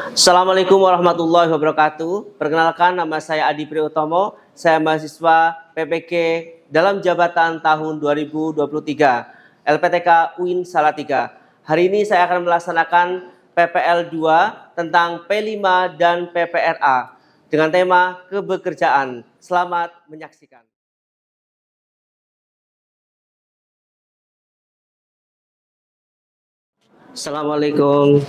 Assalamualaikum warahmatullahi wabarakatuh. Perkenalkan, nama saya Adi Priutomo. Saya mahasiswa PPK dalam jabatan tahun 2023 LPTK UIN Salatiga. Hari ini saya akan melaksanakan PPL 2 tentang P5 dan PPRA dengan tema kebekerjaan. Selamat menyaksikan. Assalamualaikum.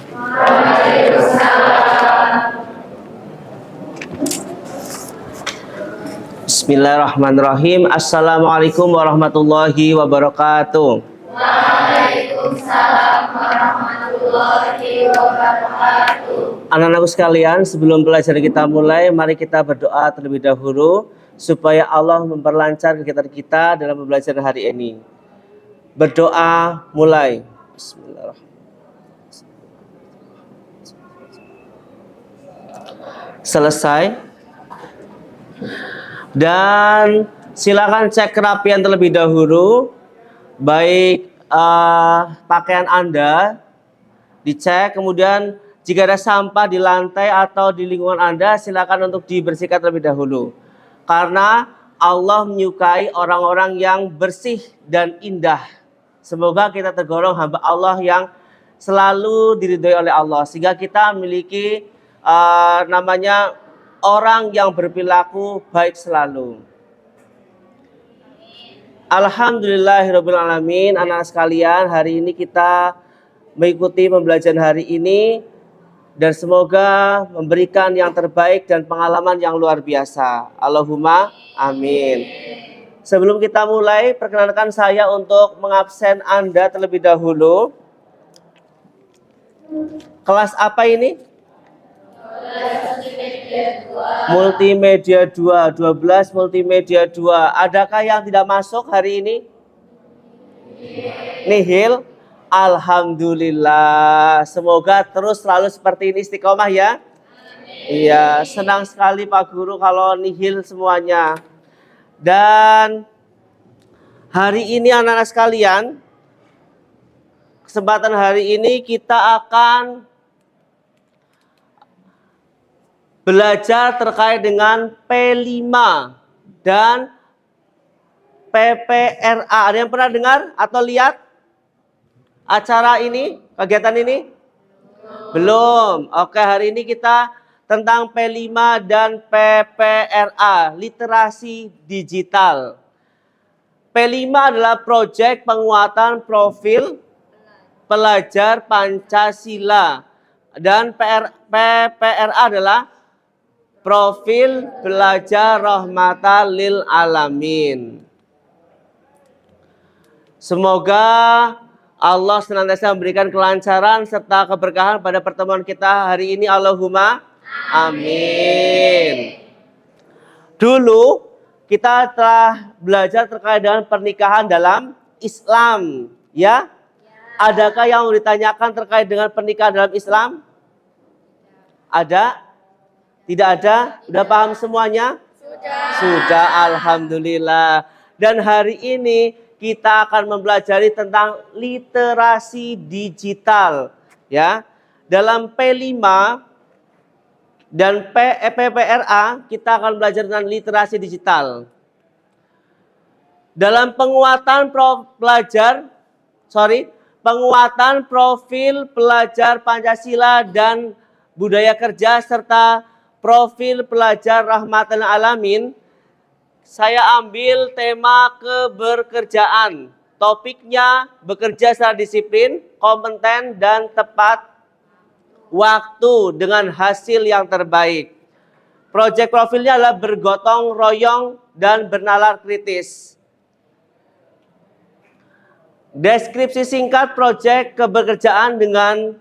Bismillahirrahmanirrahim. Assalamualaikum warahmatullahi wabarakatuh. Waalaikumsalam warahmatullahi wabarakatuh. Anak-anakku sekalian, sebelum belajar kita mulai, mari kita berdoa terlebih dahulu supaya Allah memperlancar kegiatan kita dalam belajar hari ini. Berdoa mulai. Bismillahirrahmanirrahim. Selesai. Dan silakan cek kerapian terlebih dahulu, baik pakaian Anda dicek, kemudian jika ada sampah di lantai atau di lingkungan Anda, silakan untuk dibersihkan terlebih dahulu. Karena Allah menyukai orang-orang yang bersih dan indah. Semoga kita tergolong hamba Allah yang selalu diridhoi oleh Allah, sehingga kita memiliki namanya orang yang berperilaku baik selalu. Alhamdulillahirrabbilalamin. Anak sekalian, hari ini kita mengikuti pembelajaran hari ini dan semoga memberikan yang terbaik dan pengalaman yang luar biasa. Allahumma amin. Sebelum kita mulai, perkenankan saya untuk mengabsen Anda terlebih dahulu. Kelas apa ini? Multimedia 2, 12 Multimedia 2. Adakah yang tidak masuk hari ini? Nihil. Alhamdulillah. Semoga terus selalu seperti ini, istiqomah ya. Iya, senang sekali Pak Guru kalau nihil semuanya. Dan hari ini anak-anak sekalian, kesempatan hari ini kita akan belajar terkait dengan P5 dan PPRA. Ada yang pernah dengar atau lihat acara ini, kegiatan ini? Belum. Oke, hari ini kita tentang P5 dan PPRA, literasi digital. P5 adalah proyek penguatan profil pelajar Pancasila dan PPRA adalah profil belajar rahmatan lil alamin. Semoga Allah senantiasa memberikan kelancaran serta keberkahan pada pertemuan kita hari ini. Allahumma amin. Dulu kita telah belajar terkait dengan pernikahan dalam Islam, ya? Adakah yang mau ditanyakan terkait dengan pernikahan dalam Islam? Ada? Tidak ada? Sudah paham semuanya? Sudah, alhamdulillah. Dan hari ini kita akan mempelajari tentang literasi digital, ya. Dalam P5 dan PPRA kita akan belajar tentang literasi digital. Dalam penguatan penguatan profil pelajar Pancasila dan budaya kerja serta profil pelajar rahmatan alamin, saya ambil tema keberkerjaan. Topiknya bekerja secara disiplin, kompeten, dan tepat waktu dengan hasil yang terbaik. Proyek profilnya adalah bergotong royong dan bernalar kritis. Deskripsi singkat proyek keberkerjaan dengan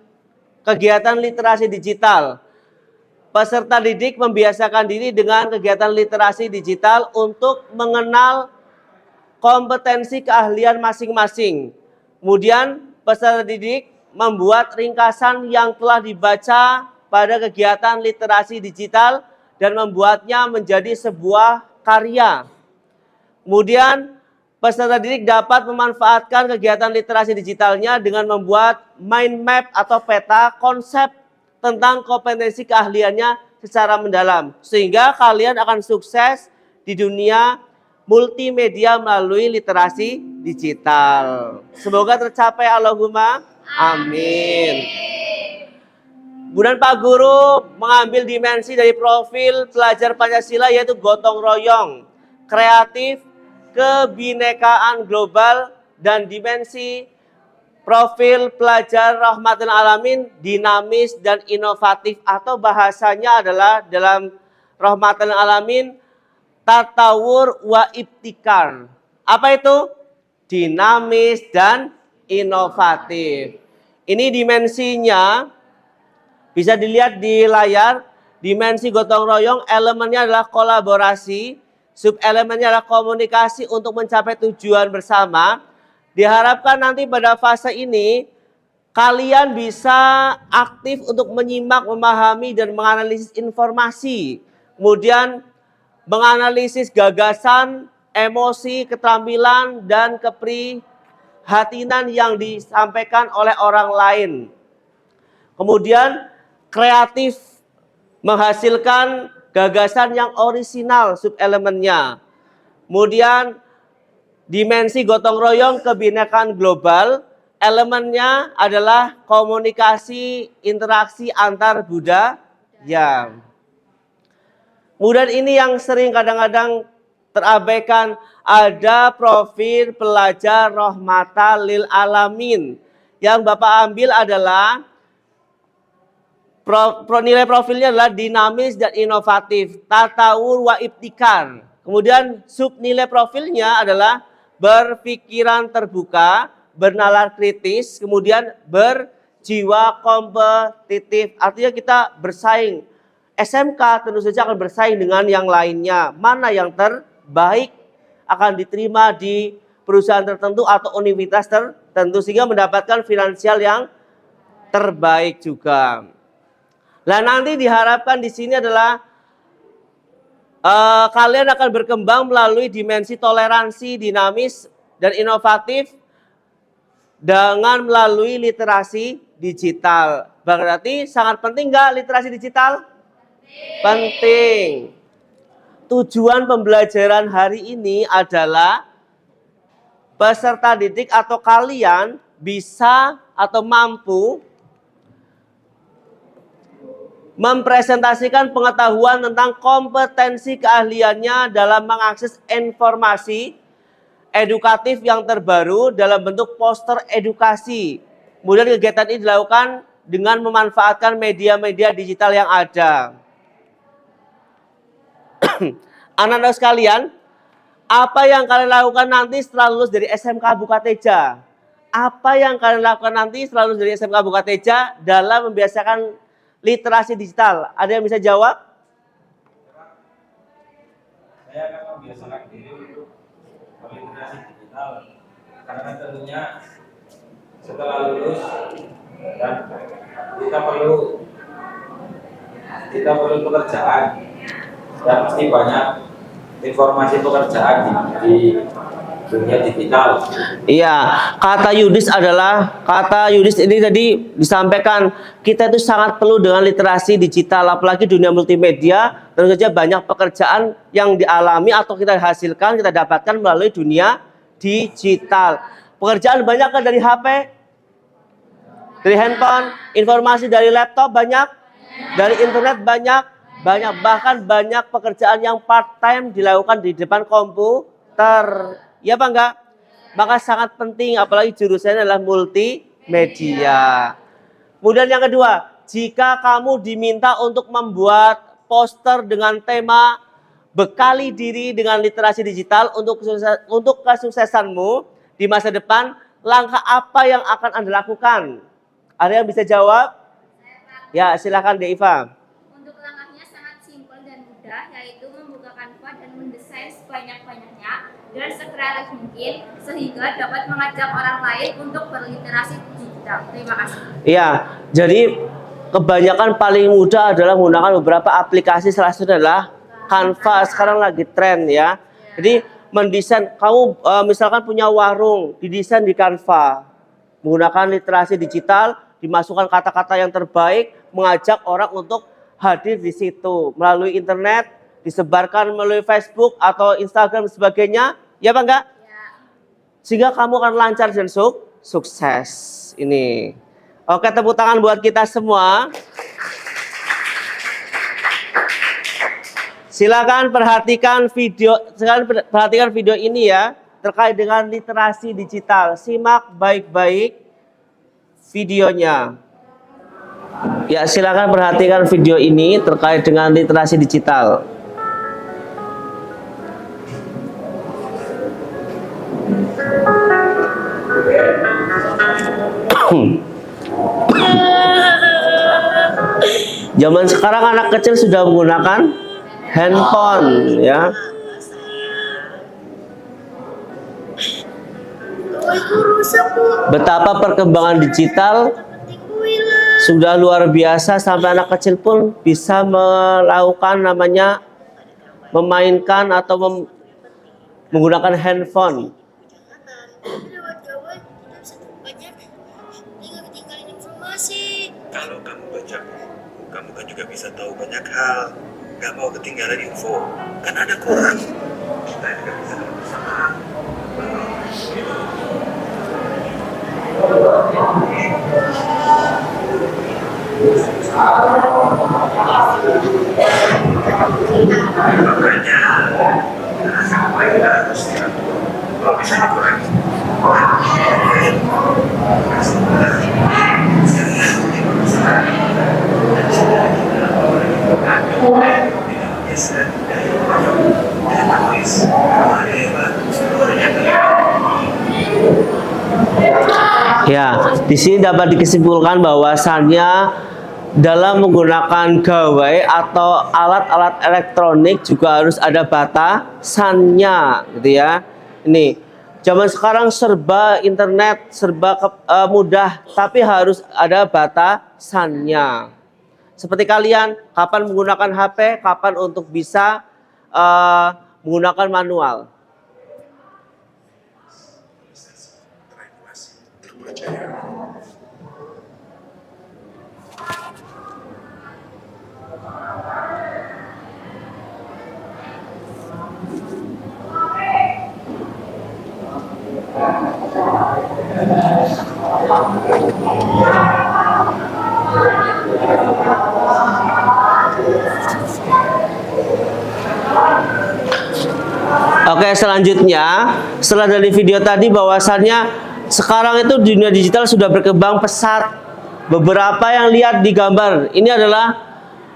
kegiatan literasi digital. Peserta didik membiasakan diri dengan kegiatan literasi digital untuk mengenal kompetensi keahlian masing-masing. Kemudian peserta didik membuat ringkasan yang telah dibaca pada kegiatan literasi digital dan membuatnya menjadi sebuah karya. Kemudian peserta didik dapat memanfaatkan kegiatan literasi digitalnya dengan membuat mind map atau peta konsep tentang kompetensi keahliannya secara mendalam. Sehingga kalian akan sukses di dunia multimedia melalui literasi digital. Semoga tercapai, Allahumma amin. Kemudian Pak Guru mengambil dimensi dari profil pelajar Pancasila yaitu gotong royong, kreatif, kebinekaan global, dan dimensi profil pelajar rahmatul alamin dinamis dan inovatif, atau bahasanya adalah dalam rahmatul alamin tatawur wa ibtikar. Apa itu? Dinamis dan inovatif. Ini dimensinya bisa dilihat di layar. Dimensi gotong royong, elemennya adalah kolaborasi, subelemennya adalah komunikasi untuk mencapai tujuan bersama. Diharapkan nanti pada fase ini kalian bisa aktif untuk menyimak, memahami, dan menganalisis informasi. Kemudian menganalisis gagasan, emosi, keterampilan, dan keprihatinan yang disampaikan oleh orang lain. Kemudian kreatif, menghasilkan gagasan yang orisinal subelemennya. Kemudian dimensi gotong royong kebinekaan global, elemennya adalah komunikasi, interaksi antar budaya. Kemudian ini yang sering kadang-kadang terabaikan, ada profil pelajar rahmatan lil alamin. Yang Bapak ambil adalah nilai profilnya adalah dinamis dan inovatif, tatawur wa ibtikar. Kemudian sub nilai profilnya adalah berpikiran terbuka, bernalar kritis, kemudian berjiwa kompetitif. Artinya kita bersaing. SMK tentu saja akan bersaing dengan yang lainnya. Mana yang terbaik akan diterima di perusahaan tertentu atau universitas tertentu, sehingga mendapatkan finansial yang terbaik juga. Nah, nanti diharapkan di sini adalah kalian akan berkembang melalui dimensi toleransi, dinamis, dan inovatif dengan melalui literasi digital. Berarti sangat penting nggak literasi digital? Penting. Tujuan pembelajaran hari ini adalah peserta didik atau kalian bisa atau mampu mempresentasikan pengetahuan tentang kompetensi keahliannya dalam mengakses informasi edukatif yang terbaru dalam bentuk poster edukasi. Kemudian kegiatan ini dilakukan dengan memanfaatkan media-media digital yang ada. Anak-anak sekalian, apa yang kalian lakukan nanti setelah lulus dari SMK Bukateja? Apa yang kalian lakukan nanti setelah lulus dari SMK Bukateja dalam membiasakan literasi digital? Ada yang bisa jawab? Saya akan membiasakan diri untuk berliterasi digital, karena tentunya setelah lulus dan kita perlu pekerjaan, dan pasti banyak informasi pekerjaan di dunia digital. Iya, kata Yudis ini tadi disampaikan, kita itu sangat perlu dengan literasi digital, apalagi dunia multimedia. Tentu saja banyak pekerjaan yang dialami atau kita hasilkan, kita dapatkan melalui dunia digital. Pekerjaan banyak kan dari HP, dari handphone, informasi dari laptop banyak, dari internet banyak, bahkan banyak pekerjaan yang part time dilakukan di depan komputer. Ya Pak enggak? Maka sangat penting, apalagi jurusannya adalah multimedia. Kemudian yang kedua, jika kamu diminta untuk membuat poster dengan tema bekali diri dengan literasi digital untuk kesuksesanmu di masa depan, langkah apa yang akan Anda lakukan? Ada yang bisa jawab? Ya, silakan Deiva. Untuk langkahnya sangat simpel dan mudah, yaitu membuka Canva dan mendesain sebanyak-banyaknya dan sekreatif mungkin, sehingga dapat mengajak orang lain untuk berliterasi digital. Terima kasih. Iya, jadi kebanyakan paling mudah adalah menggunakan beberapa aplikasi, salah satunya adalah Canva. Sekarang lagi tren ya. Jadi mendesain, kamu misalkan punya warung, didesain di Canva. Menggunakan literasi digital, dimasukkan kata-kata yang terbaik, mengajak orang untuk hadir di situ melalui internet, disebarkan melalui Facebook atau Instagram dan sebagainya, ya Pak enggak? Ya. Sehingga kamu akan lancar dan sukses. Ini. Oke, tepuk tangan buat kita semua. Silakan perhatikan video ini ya, terkait dengan literasi digital. Simak baik-baik videonya. Ya, silakan perhatikan video ini terkait dengan literasi digital. Zaman sekarang anak kecil sudah menggunakan handphone ya. Betapa perkembangan digital sudah luar biasa sampai anak kecil pun bisa melakukan namanya memainkan atau menggunakan handphone. Kalau kamu baca buku, kamu kan juga bisa tahu banyak hal. Gak mau ketinggalan info, kan ada Quran. Kita juga bisa bersama. Makanya, sampai kita harus kalau bisa dikurangi. Ya, di sini dapat disimpulkan bahwasannya dalam menggunakan gawai atau alat-alat elektronik juga harus ada batasannya, gitu ya. Ini zaman sekarang serba internet, serba mudah, tapi harus ada batasannya. Seperti kalian, kapan menggunakan HP, kapan untuk bisa menggunakan manual. Oke, selanjutnya setelah dari video tadi bahwasannya sekarang itu dunia digital sudah berkembang pesat. Beberapa yang lihat di gambar ini adalah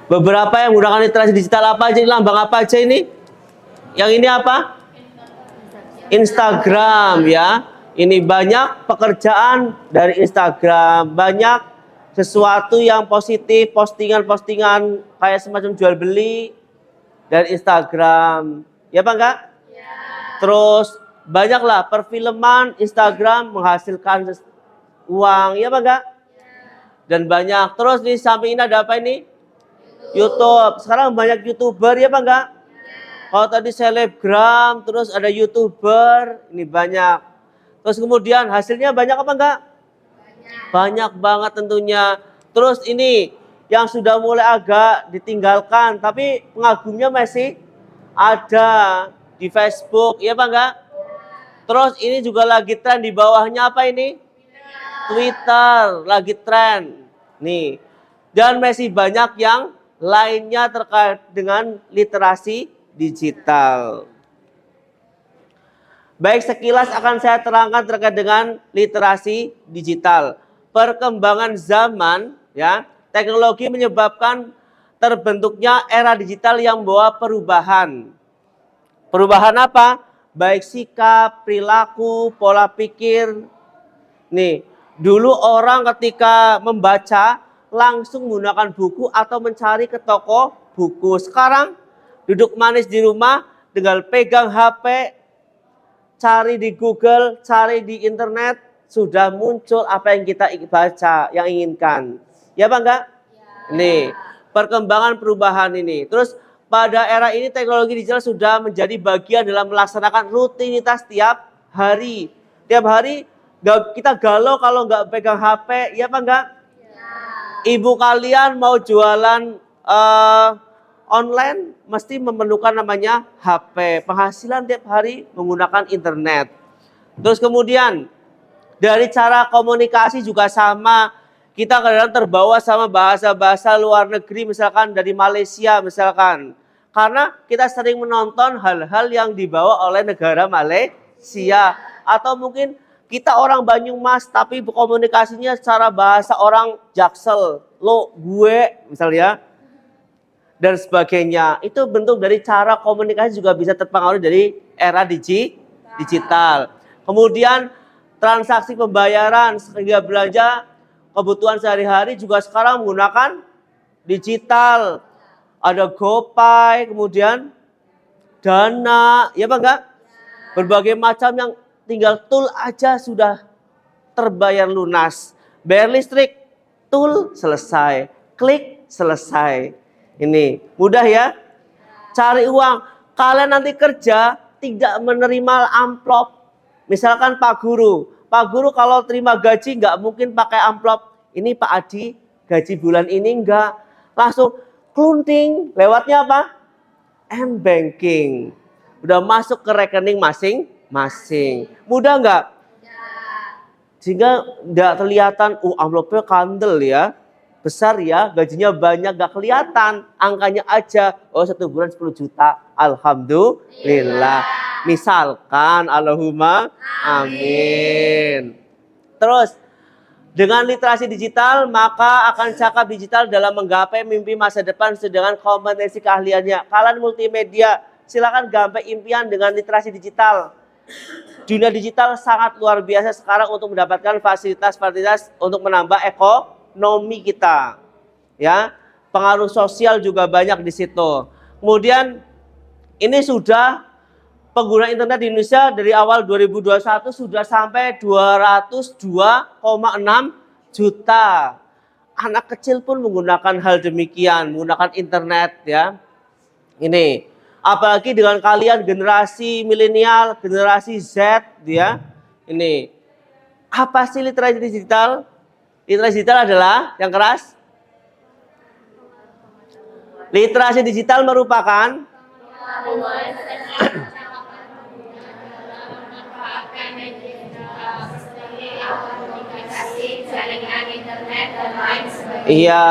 beberapa yang menggunakan literasi digital. Apa aja, lambang apa aja ini? Yang ini apa? Instagram ya. Ini banyak pekerjaan dari Instagram, banyak sesuatu yang positif, postingan-postingan kayak semacam jual beli dari Instagram. Ya Pak enggak? Ya. Terus banyaklah perfilman Instagram menghasilkan uang, ya Pak enggak? Dan banyak. Terus di samping ini ada apa ini? YouTube. Sekarang banyak YouTuber, ya Pak enggak? Kalau tadi selebgram, terus ada YouTuber, ini banyak. Terus kemudian hasilnya banyak apa enggak? Banyak banget tentunya. Terus ini yang sudah mulai agak ditinggalkan, tapi pengagumnya masih ada di Facebook, ya Pak enggak? Terus ini juga lagi tren di bawahnya apa ini? Twitter, lagi tren. Nih. Dan masih banyak yang lainnya terkait dengan literasi digital. Baik, sekilas akan saya terangkan terkait dengan literasi digital. Perkembangan zaman, ya, teknologi menyebabkan terbentuknya era digital yang membawa perubahan. Perubahan apa? Baik sikap, perilaku, pola pikir. Nih, dulu orang ketika membaca langsung menggunakan buku atau mencari ke toko buku. Sekarang duduk manis di rumah, tinggal pegang HP, cari di Google, cari di internet, sudah muncul apa yang kita baca, yang inginkan. Ya Pak enggak? Ya. Nih, perkembangan perubahan ini. Terus pada era ini teknologi digital sudah menjadi bagian dalam melaksanakan rutinitas tiap hari. Tiap hari kita galau kalau nggak pegang HP, ya Pak enggak? Ya. Ibu kalian mau jualan online mesti memerlukan namanya HP. Penghasilan tiap hari menggunakan internet. Terus kemudian dari cara komunikasi juga sama. Kita kadang-kadang terbawa sama bahasa-bahasa luar negeri, misalkan dari Malaysia misalkan. Karena kita sering menonton hal-hal yang dibawa oleh negara Malaysia. Atau mungkin kita orang Banyumas tapi komunikasinya secara bahasa orang Jaksel. Lo, gue misalnya. Dan sebagainya. Itu bentuk dari cara komunikasi juga bisa terpengaruh dari era digital. Kemudian transaksi pembayaran sehingga belanja kebutuhan sehari-hari juga sekarang menggunakan digital. Ada GoPay, kemudian Dana, ya Pak enggak? Berbagai macam yang tinggal tool aja sudah terbayar lunas. Bayar listrik, tool selesai. Klik selesai. Ini mudah ya. Cari uang. Kalian nanti kerja tidak menerima amplop. Misalkan Pak Guru kalau terima gaji nggak mungkin pakai amplop. Ini Pak Adi gaji bulan ini enggak. Langsung klunting. Lewatnya apa? M-Banking. Udah masuk ke rekening masing-masing. Mudah nggak? Sehingga nggak kelihatan, amplopnya kandel ya. Besar ya, gajinya banyak gak kelihatan. Angkanya aja, 1 bulan 10 juta. Alhamdulillah. Misalkan, Allahumma amin. Terus, dengan literasi digital, maka akan cakap digital dalam menggapai mimpi masa depan sedangkan kompetensi keahliannya. Kalian multimedia, silakan gapai impian dengan literasi digital. Dunia digital sangat luar biasa sekarang untuk mendapatkan fasilitas-fasilitas untuk menambah ekonomi kita. Ya, pengaruh sosial juga banyak di situ. Kemudian ini sudah pengguna internet di Indonesia dari awal 2021 sudah sampai 202,6 juta. Anak kecil pun menggunakan hal demikian, menggunakan internet ya. Ini apalagi dengan kalian generasi milenial, generasi Z ya. Ini apa sih literasi digital? Literasi digital adalah yang keras. Literasi digital merupakan iya,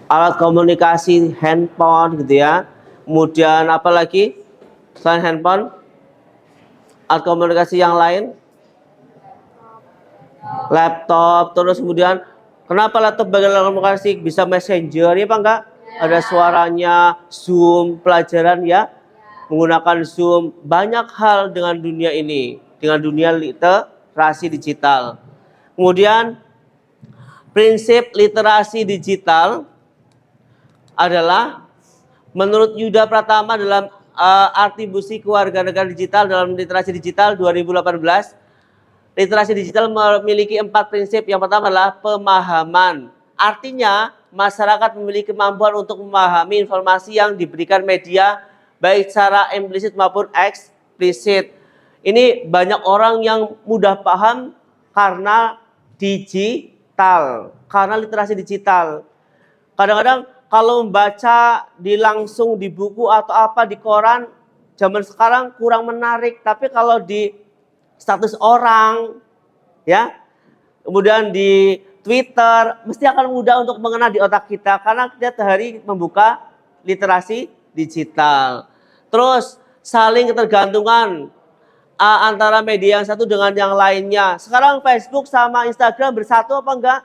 alat komunikasi handphone gitu ya. Kemudian apa lagi selain handphone? Alat komunikasi yang lain? Laptop. Terus kemudian kenapa laptop bagi alat komunikasi? Bisa messenger ya Pak enggak? Ada suaranya, Zoom, pelajaran ya. Menggunakan Zoom. Banyak hal dengan dunia ini. Dengan dunia literasi digital. Kemudian prinsip literasi digital adalah menurut Yuda Pratama dalam atribusi kewarganegaraan digital dalam literasi digital 2018, literasi digital memiliki 4 prinsip. Yang pertama adalah pemahaman. Artinya masyarakat memiliki kemampuan untuk memahami informasi yang diberikan media baik secara implisit maupun eksplisit. Ini banyak orang yang mudah paham karena digital, karena literasi digital. Kadang-kadang kalau membaca langsung di buku atau apa di koran, zaman sekarang kurang menarik. Tapi kalau di status orang, ya, kemudian di Twitter, mesti akan mudah untuk mengena di otak kita. Karena kita sehari membuka literasi digital. Terus saling ketergantungan antara media yang satu dengan yang lainnya. Sekarang Facebook sama Instagram bersatu apa enggak?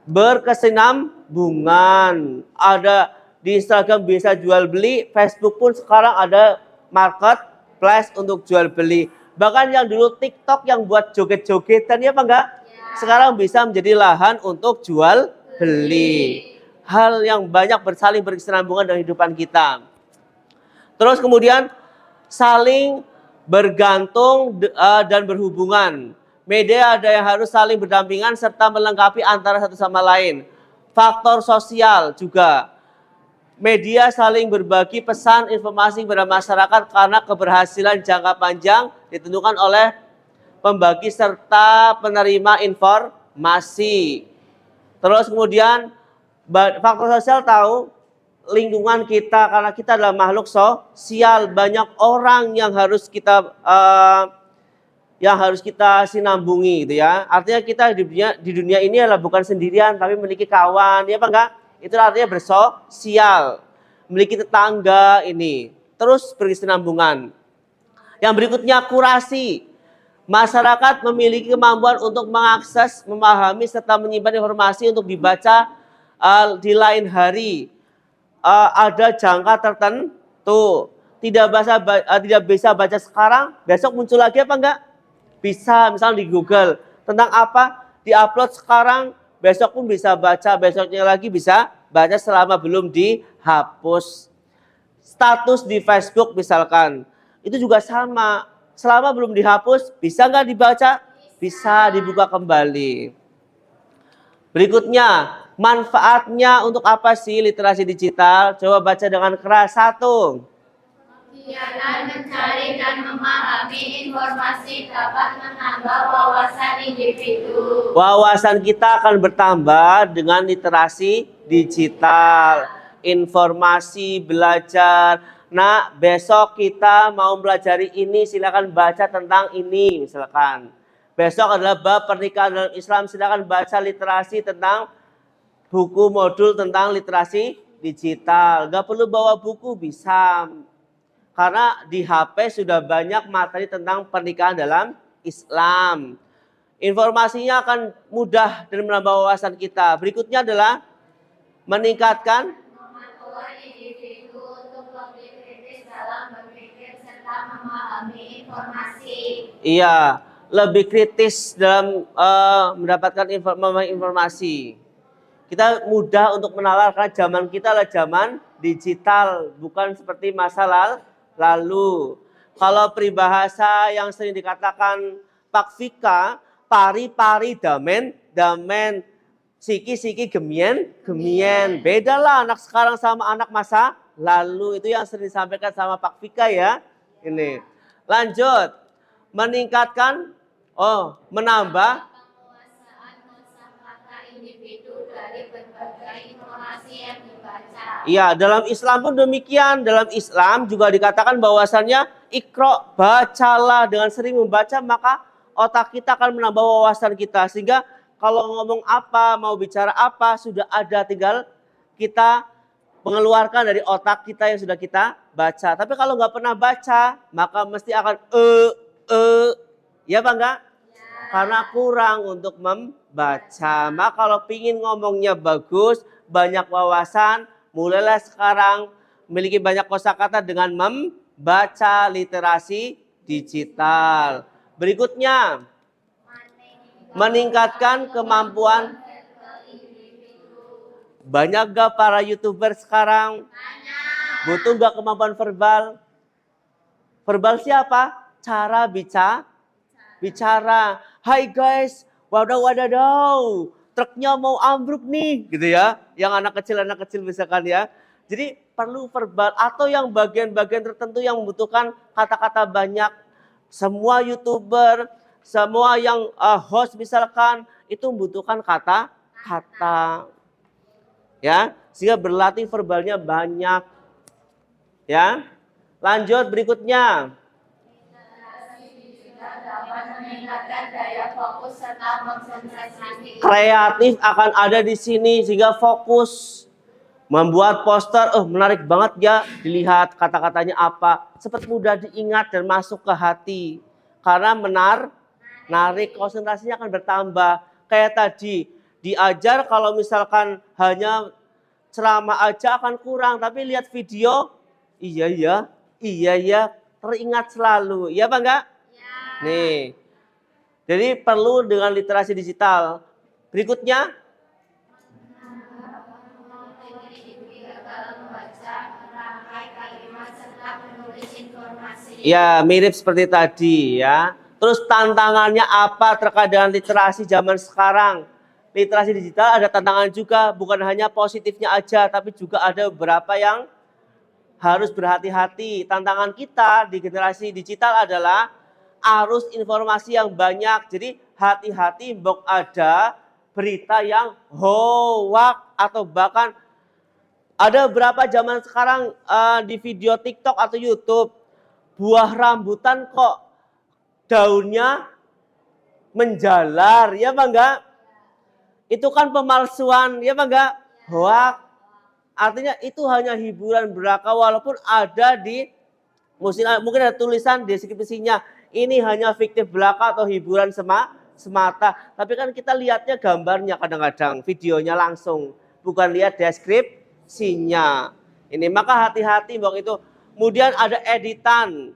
Berkesinambungan. Ada di Instagram bisa jual beli, Facebook pun sekarang ada marketplace untuk jual beli. Bahkan yang dulu TikTok yang buat joget-jogetan ya apa enggak? Sekarang bisa menjadi lahan untuk jual beli. Hal yang banyak saling berkesinambungan dalam kehidupan kita. Terus kemudian saling bergantung dan berhubungan. Media ada yang harus saling berdampingan serta melengkapi antara satu sama lain. Faktor sosial juga. Media saling berbagi pesan informasi kepada masyarakat karena keberhasilan jangka panjang ditentukan oleh pembagi serta penerima informasi. Terus kemudian faktor sosial tahu lingkungan kita, karena kita adalah makhluk sosial, banyak orang yang harus kita sinambungi gitu ya. Artinya kita di dunia ini adalah bukan sendirian tapi memiliki kawan, ya apa enggak? Itu artinya bersosial, memiliki tetangga ini. Terus berkesinambungan. Yang berikutnya kurasi. Masyarakat memiliki kemampuan untuk mengakses, memahami serta menyimpan informasi untuk dibaca di lain hari. Ada jangka tertentu. Tidak bisa baca sekarang, besok muncul lagi apa enggak? Bisa, misalnya di Google. Tentang apa? Di-upload sekarang, besok pun bisa baca, besoknya lagi bisa baca selama belum dihapus. Status di Facebook misalkan, itu juga sama. Selama belum dihapus, bisa nggak dibaca? Bisa dibuka kembali. Berikutnya, manfaatnya untuk apa sih literasi digital? Coba baca dengan keras. 1. Kegiatan mencari dan memahami informasi dapat menambah wawasan individu. Wawasan kita akan bertambah dengan literasi digital. Informasi, belajar. Nah, besok kita mau pelajari ini, silakan baca tentang ini misalkan. Besok adalah bab pernikahan dalam Islam, silakan baca literasi tentang buku modul tentang literasi digital. Gak perlu bawa buku, bisa. Karena di HP sudah banyak materi tentang pernikahan dalam Islam. Informasinya akan mudah dan menambah wawasan kita. Berikutnya adalah meningkatkan Kemampuan individu untuk lebih kritis dalam berpikir serta memahami informasi. Iya, lebih kritis dalam mendapatkan informasi. Kita mudah untuk menalarkan, zaman kita adalah zaman digital, bukan seperti masa lalu. Kalau peribahasa yang sering dikatakan Pak Vika, pari-pari damen, siki-siki gemien. Bedalah anak sekarang sama anak masa lalu. Itu yang sering disampaikan sama Pak Vika ya. Ini. Lanjut. Meningkatkan, menambah. Penguasaan kosakata individu dari berbagai informasi yang dibaca. Iya, dalam Islam pun demikian. Dalam Islam juga dikatakan bahwasannya ikro, bacalah. Dengan sering membaca maka otak kita akan menambah wawasan kita. Sehingga kalau ngomong apa, mau bicara apa, sudah ada, tinggal kita mengeluarkan dari otak kita yang sudah kita baca. Tapi kalau nggak pernah baca, maka mesti akan ya Pak enggak? Karena kurang untuk membaca. Maka kalau pingin ngomongnya bagus, banyak wawasan, mulailah sekarang memiliki banyak kosakata dengan membaca literasi digital. Berikutnya, meningkatkan kemampuan. Banyak gak para YouTuber sekarang? Butuh gak kemampuan verbal? Verbal siapa? Cara bicara. Hai guys, wadaw, truknya mau ambruk nih, gitu ya. Yang anak kecil misalkan ya. Jadi perlu verbal atau yang bagian-bagian tertentu yang membutuhkan kata-kata banyak. Semua YouTuber, semua yang host misalkan itu membutuhkan kata-kata. Ya, sehingga berlatih verbalnya banyak. Ya. Lanjut berikutnya. Dapat meningkatkan daya fokus serta konsentrasi. Kreatif akan ada di sini sehingga fokus. Membuat poster, menarik banget ya, dilihat kata-katanya apa. Cepat mudah diingat dan masuk ke hati. Karena menarik, konsentrasinya akan bertambah. Kayak tadi, diajar kalau misalkan hanya ceramah aja akan kurang. Tapi lihat video, iya ya, teringat selalu. Iya Pak enggak? Nih, jadi perlu dengan literasi digital. Berikutnya, ya mirip seperti tadi ya. Terus tantangannya apa terkait dengan literasi zaman sekarang? Literasi digital ada tantangan juga, bukan hanya positifnya aja, tapi juga ada beberapa yang harus berhati-hati. Tantangan kita di generasi digital adalah arus informasi yang banyak. Jadi hati-hati mbok ada berita yang hoax atau bahkan ada berapa zaman sekarang di video TikTok atau YouTube buah rambutan kok daunnya menjalar, ya Pak enggak? Itu kan pemalsuan, ya Pak enggak? Hoax. Artinya itu hanya hiburan belaka walaupun ada di mungkin ada tulisan di deskripsinya ini hanya fiktif belaka atau hiburan semata. Tapi kan kita lihatnya gambarnya kadang-kadang, videonya langsung, bukan lihat deskripsinya. Ini maka hati-hati bahwa itu. Kemudian ada editan.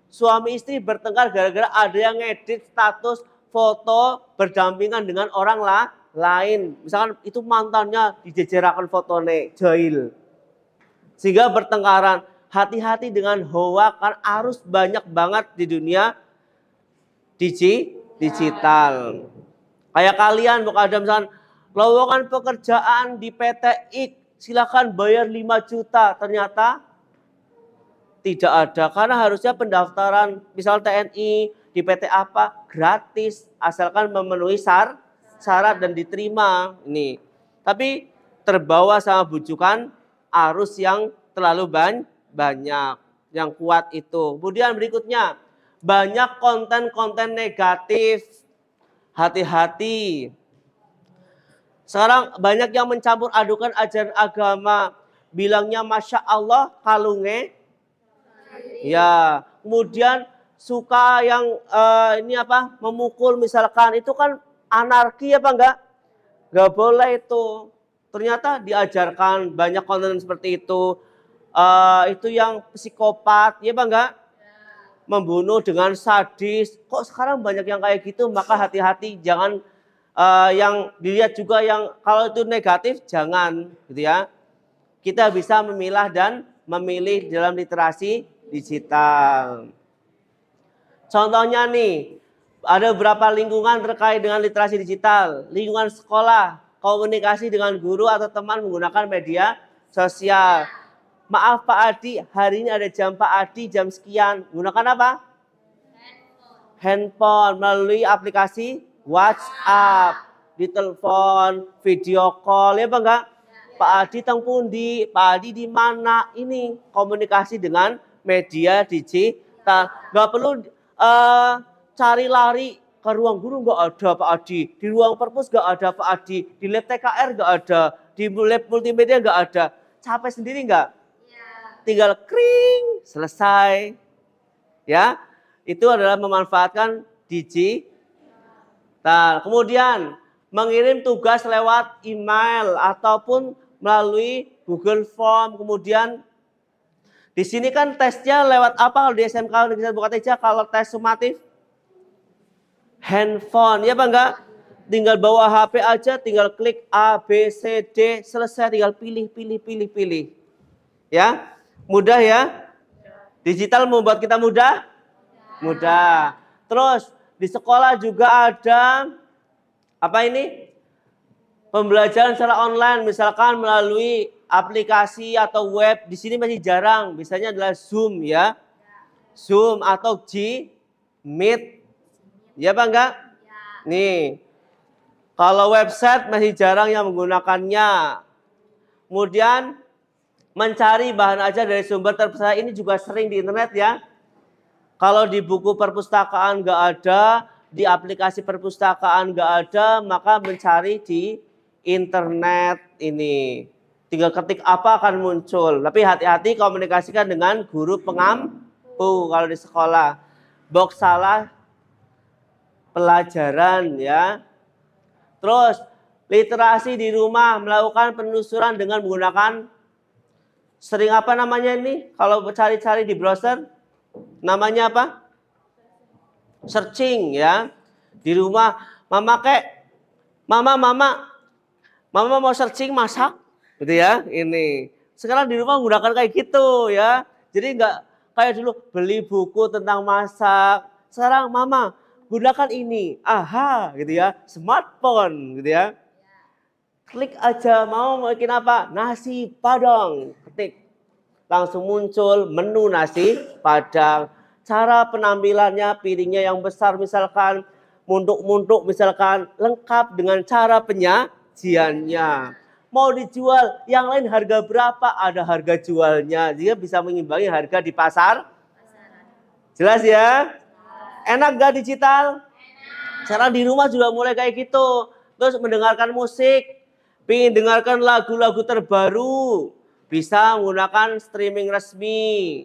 Suami istri bertengkar gara-gara ada yang ngedit status foto berdampingan dengan orang lain. Misalkan itu mantannya dijejerakan fotonya, jahil. Sehingga bertengkaran. Hati-hati dengan hoax, kan arus banyak banget di dunia digital. Kayak kalian, bukan ada misalkan lowongan pekerjaan di PT X, silakan bayar 5 juta. Ternyata tidak ada, karena harusnya pendaftaran misal TNI di PT apa gratis asalkan memenuhi syarat dan diterima ini. Tapi terbawa sama bujukan arus yang terlalu banyak yang kuat itu. Kemudian berikutnya banyak konten-konten negatif. Hati-hati. Sekarang banyak yang mencampur adukan ajaran agama, bilangnya Masya Allah kalunge. Ya, kemudian suka yang memukul misalkan, itu kan anarki ya Pak enggak? Enggak boleh itu. Ternyata diajarkan banyak konten seperti itu. Itu yang psikopat, ya Pak enggak? Membunuh dengan sadis. Kok sekarang banyak yang kayak gitu? Maka hati-hati, jangan yang dilihat juga yang kalau itu negatif jangan, gitu ya. Kita bisa memilah dan memilih dalam literasi digital. Contohnya nih, ada beberapa lingkungan terkait dengan literasi digital. Lingkungan sekolah, komunikasi dengan guru atau teman menggunakan media sosial. Maaf Pak Adi, hari ini ada jam Pak Adi jam sekian. Gunakan apa? Handphone melalui aplikasi WhatsApp, di telepon, video call, ya Pak enggak? Pak Adi teng pundi, Pak Adi di mana? Ini komunikasi dengan media digital. Enggak perlu cari lari ke ruang guru, enggak ada Pak Adi. Di ruang perpus enggak ada Pak Adi. Di lab TKR enggak ada. Di lab multimedia enggak ada. Capek sendiri enggak? Tinggal kring, selesai. Ya, itu adalah memanfaatkan digital. Kemudian mengirim tugas lewat email ataupun melalui Google Form. Kemudian di sini kan tesnya lewat apa kalau di SMK Negeri Buka Teja? Kalau tes sumatif handphone, ya Pak enggak? Tinggal bawa HP aja, tinggal klik A, B, C, D, selesai, tinggal pilih. Ya, mudah ya? Digital membuat kita mudah? Mudah. Terus di sekolah juga ada apa ini? Pembelajaran secara online, misalkan melalui aplikasi atau web. Di sini masih jarang, biasanya adalah Zoom ya. Zoom atau Meet. Ya Pak enggak? Nih. Kalau website masih jarang yang menggunakannya. Kemudian mencari bahan ajar dari sumber terpercaya, ini juga sering di internet ya. Kalau di buku perpustakaan nggak ada, di aplikasi perpustakaan nggak ada, maka mencari di internet ini. Tinggal ketik apa akan muncul. Tapi hati-hati komunikasikan dengan guru pengampu kalau di sekolah. Box salah pelajaran ya. Terus literasi di rumah, melakukan penelusuran dengan menggunakan sering apa namanya ini? Kalau cari-cari di browser namanya apa? Searching ya. Di rumah, mama mau searching masak gitu ya. Ini. Sekarang di rumah menggunakan kayak gitu ya. Jadi enggak kayak dulu beli buku tentang masak. Sekarang mama gunakan ini. Aha gitu ya. Smartphone gitu ya. Klik aja mau bikin apa? Nasi Padang. Ketik. Langsung muncul menu nasi Padang. Cara penampilannya, piringnya yang besar misalkan. muntuk-muntuk misalkan lengkap dengan cara penyajiannya. Mau dijual, yang lain harga berapa? Ada harga jualnya. Dia bisa mengimbangi harga di pasar. Jelas ya? Enak gak digital? Sekarang di rumah juga mulai kayak gitu. Terus mendengarkan musik, pengen dengarkan lagu-lagu terbaru, bisa menggunakan streaming resmi.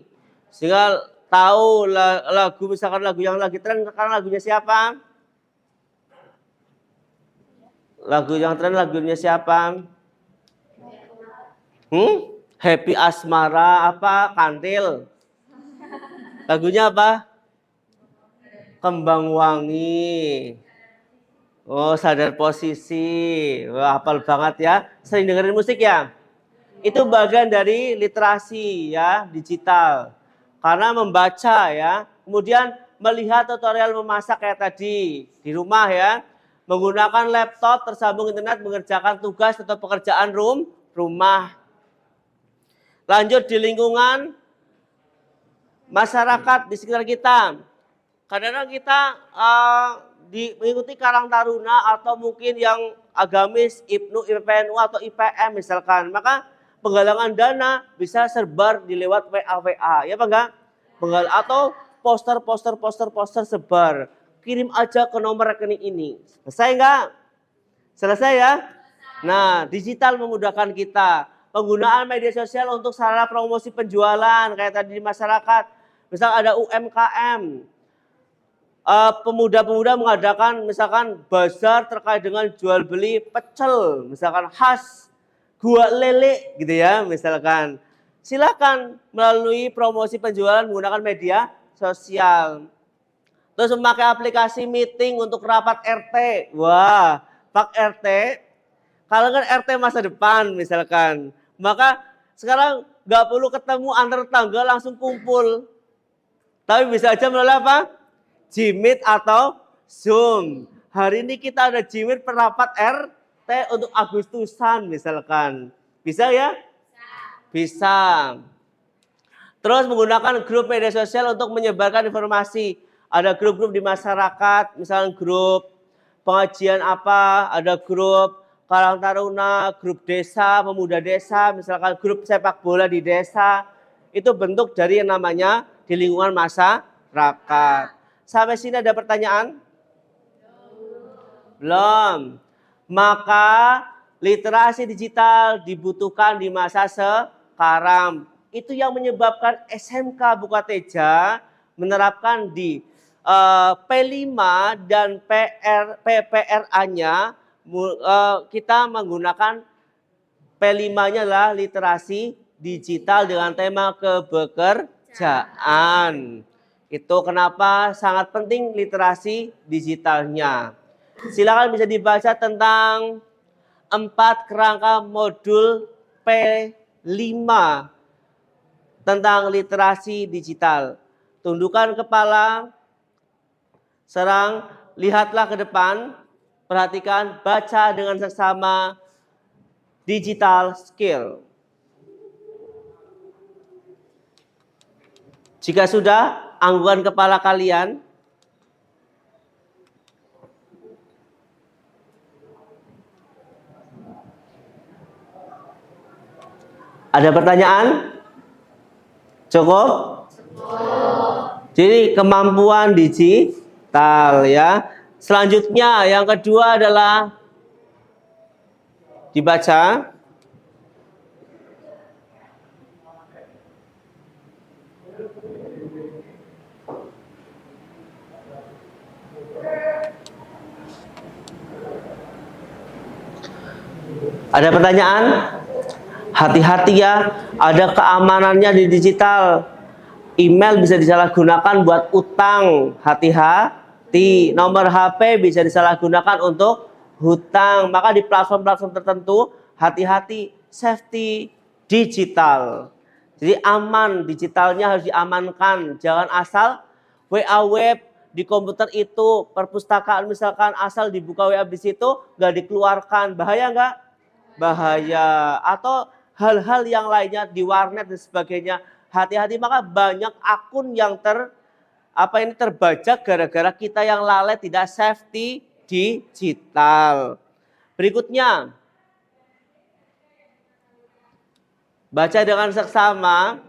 Sehingga tahu lagu, misalkan lagu yang lagi tren, sekarang lagunya siapa? Lagu yang tren lagunya siapa? Happy Asmara apa? Kantil. Lagunya apa? Kembang Wangi. Oh, Sadar Posisi. Wah, hafal banget ya. Sering dengerin musik ya? Itu bagian dari literasi ya, digital. Karena membaca ya. Kemudian melihat tutorial memasak kayak tadi di rumah ya. Menggunakan laptop tersambung internet mengerjakan tugas atau pekerjaan rumah. Lanjut di lingkungan masyarakat di sekitar kita. Kadang-kadang kita mengikuti Karang Taruna atau mungkin yang agamis IPNU, IPPNU atau IPM misalkan. Maka penggalangan dana bisa serbar di lewat WA, ya Pak enggak? Atau poster sebar. Kirim aja ke nomor rekening ini. Selesai enggak? Selesai ya? Nah, digital memudahkan kita. Penggunaan media sosial untuk sarana promosi penjualan kayak tadi di masyarakat. Misal ada UMKM. Pemuda-pemuda mengadakan misalkan bazar terkait dengan jual beli pecel, misalkan khas gua lele gitu ya, misalkan. Silakan melalui promosi penjualan menggunakan media sosial. Terus memakai aplikasi meeting untuk rapat RT. Wah, Pak RT, kalau kan RT masa depan misalkan, maka sekarang nggak perlu ketemu antar tetangga langsung kumpul. Tapi bisa aja melalui apa? Jimit atau Zoom. Hari ini kita ada Jimit perapat RT untuk Agustusan misalkan. Bisa ya? Bisa. Terus menggunakan grup media sosial untuk menyebarkan informasi. Ada grup-grup di masyarakat, misalnya grup pengajian apa, ada grup Karang Taruna, grup desa, pemuda desa, misalkan grup sepak bola di desa. Itu bentuk dari yang namanya di lingkungan masyarakat. Sampai sini ada pertanyaan? Belum. Maka literasi digital dibutuhkan di masa sekarang. Itu yang menyebabkan SMK Bukateja menerapkan di P5 dan PPRA-nya kita menggunakan P5-nya adalah literasi digital dengan tema kebekerjaan. Itu kenapa sangat penting literasi digitalnya. Silakan bisa dibaca tentang 4 kerangka modul P5 tentang literasi digital. Tundukkan kepala, serang, lihatlah ke depan, perhatikan, baca dengan seksama digital skill. Jika sudah, anggukan kepala kalian. Ada pertanyaan? Cukup? Jadi kemampuan digital ya. Selanjutnya yang kedua adalah dibaca. Ada pertanyaan? Hati-hati ya, ada keamanannya di digital. Email bisa disalahgunakan buat utang, hati-hati. Nomor HP bisa disalahgunakan untuk hutang. Maka di platform-platform tertentu, hati-hati, safety digital. Jadi aman, digitalnya harus diamankan. Jangan asal WA web di komputer itu, perpustakaan misalkan asal dibuka WA di situ, nggak dikeluarkan. Bahaya nggak? Bahaya. Atau hal-hal yang lainnya di warnet dan sebagainya. Hati-hati, maka banyak akun yang Apa ini terbajak gara-gara kita yang lalai tidak safety digital. Berikutnya, baca dengan seksama.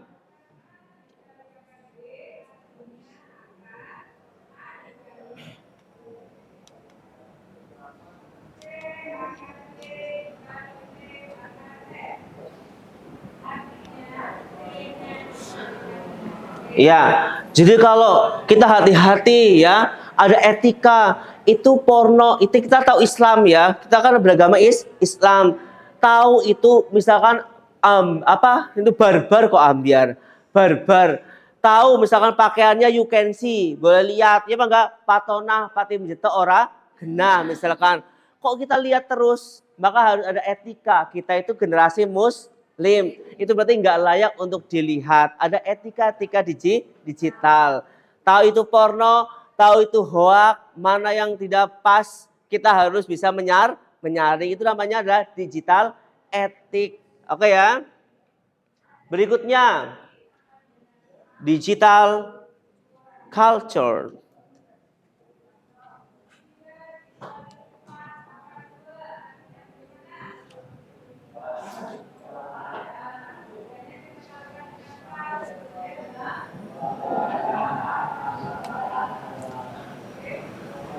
Ya, jadi kalau kita hati-hati ya, ada etika, itu porno, itu kita tahu Islam ya, kita kan beragama Islam, tahu itu misalkan itu barbar kok ambiar, barbar, tahu misalkan pakaiannya you can see, boleh lihat, ya enggak patona, patim jeta ora, gena misalkan, kok kita lihat terus, maka harus ada etika, kita itu generasi Muslim, itu berarti nggak layak untuk dilihat. Ada etika-etika digital. Tahu itu porno, tahu itu hoak, mana yang tidak pas, kita harus bisa menyaring. Itu namanya adalah digital etik. Oke ya. Berikutnya, digital culture.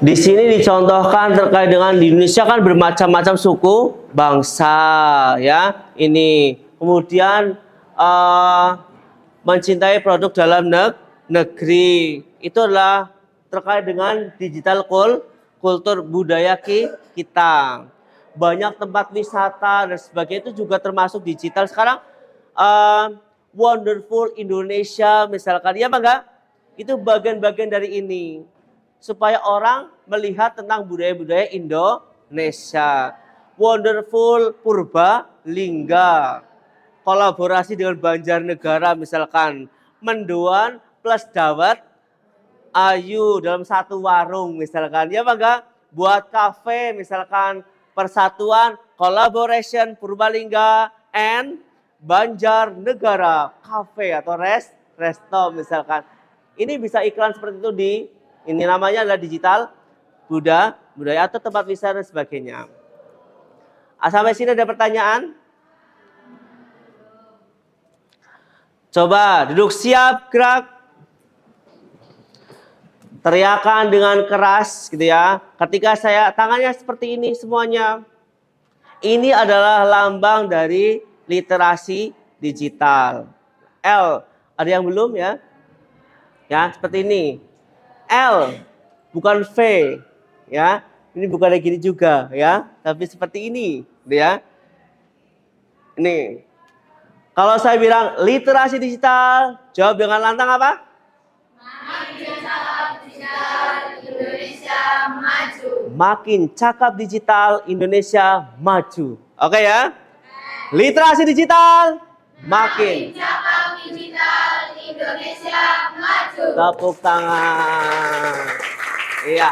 Di sini dicontohkan terkait dengan di Indonesia kan bermacam-macam suku bangsa ya. Ini kemudian mencintai produk dalam negeri itu adalah terkait dengan digital kultur budaya kita. Banyak tempat wisata dan sebagainya itu juga termasuk digital. Sekarang Wonderful Indonesia misalkan ya enggak? Itu bagian-bagian dari ini. Supaya orang melihat tentang budaya-budaya Indonesia. Wonderful Purbalingga. Kolaborasi dengan Banjarnegara misalkan. Mendoan plus Dawet Ayu dalam satu warung misalkan. Ya enggak? Buat kafe misalkan persatuan collaboration Purbalingga and Banjarnegara cafe atau resto misalkan. Ini bisa iklan seperti itu ini namanya adalah digital budaya atau tempat wisata dan sebagainya. Sampai sini ada pertanyaan? Coba duduk siap, gerak. Teriakan dengan keras gitu ya. Ketika saya tangannya seperti ini semuanya. Ini adalah lambang dari literasi digital. L, ada yang belum ya? Ya, seperti ini. L, bukan V, ya. Ini bukan kayak gini juga, ya. Tapi seperti ini, ya. Ini. Kalau saya bilang literasi digital, jawab dengan lantang apa? Makin cakap digital Indonesia maju. Makin cakap digital Indonesia maju. Oke ya? Literasi digital, makin cakap digital Indonesia maju. Tepuk tangan. Iya.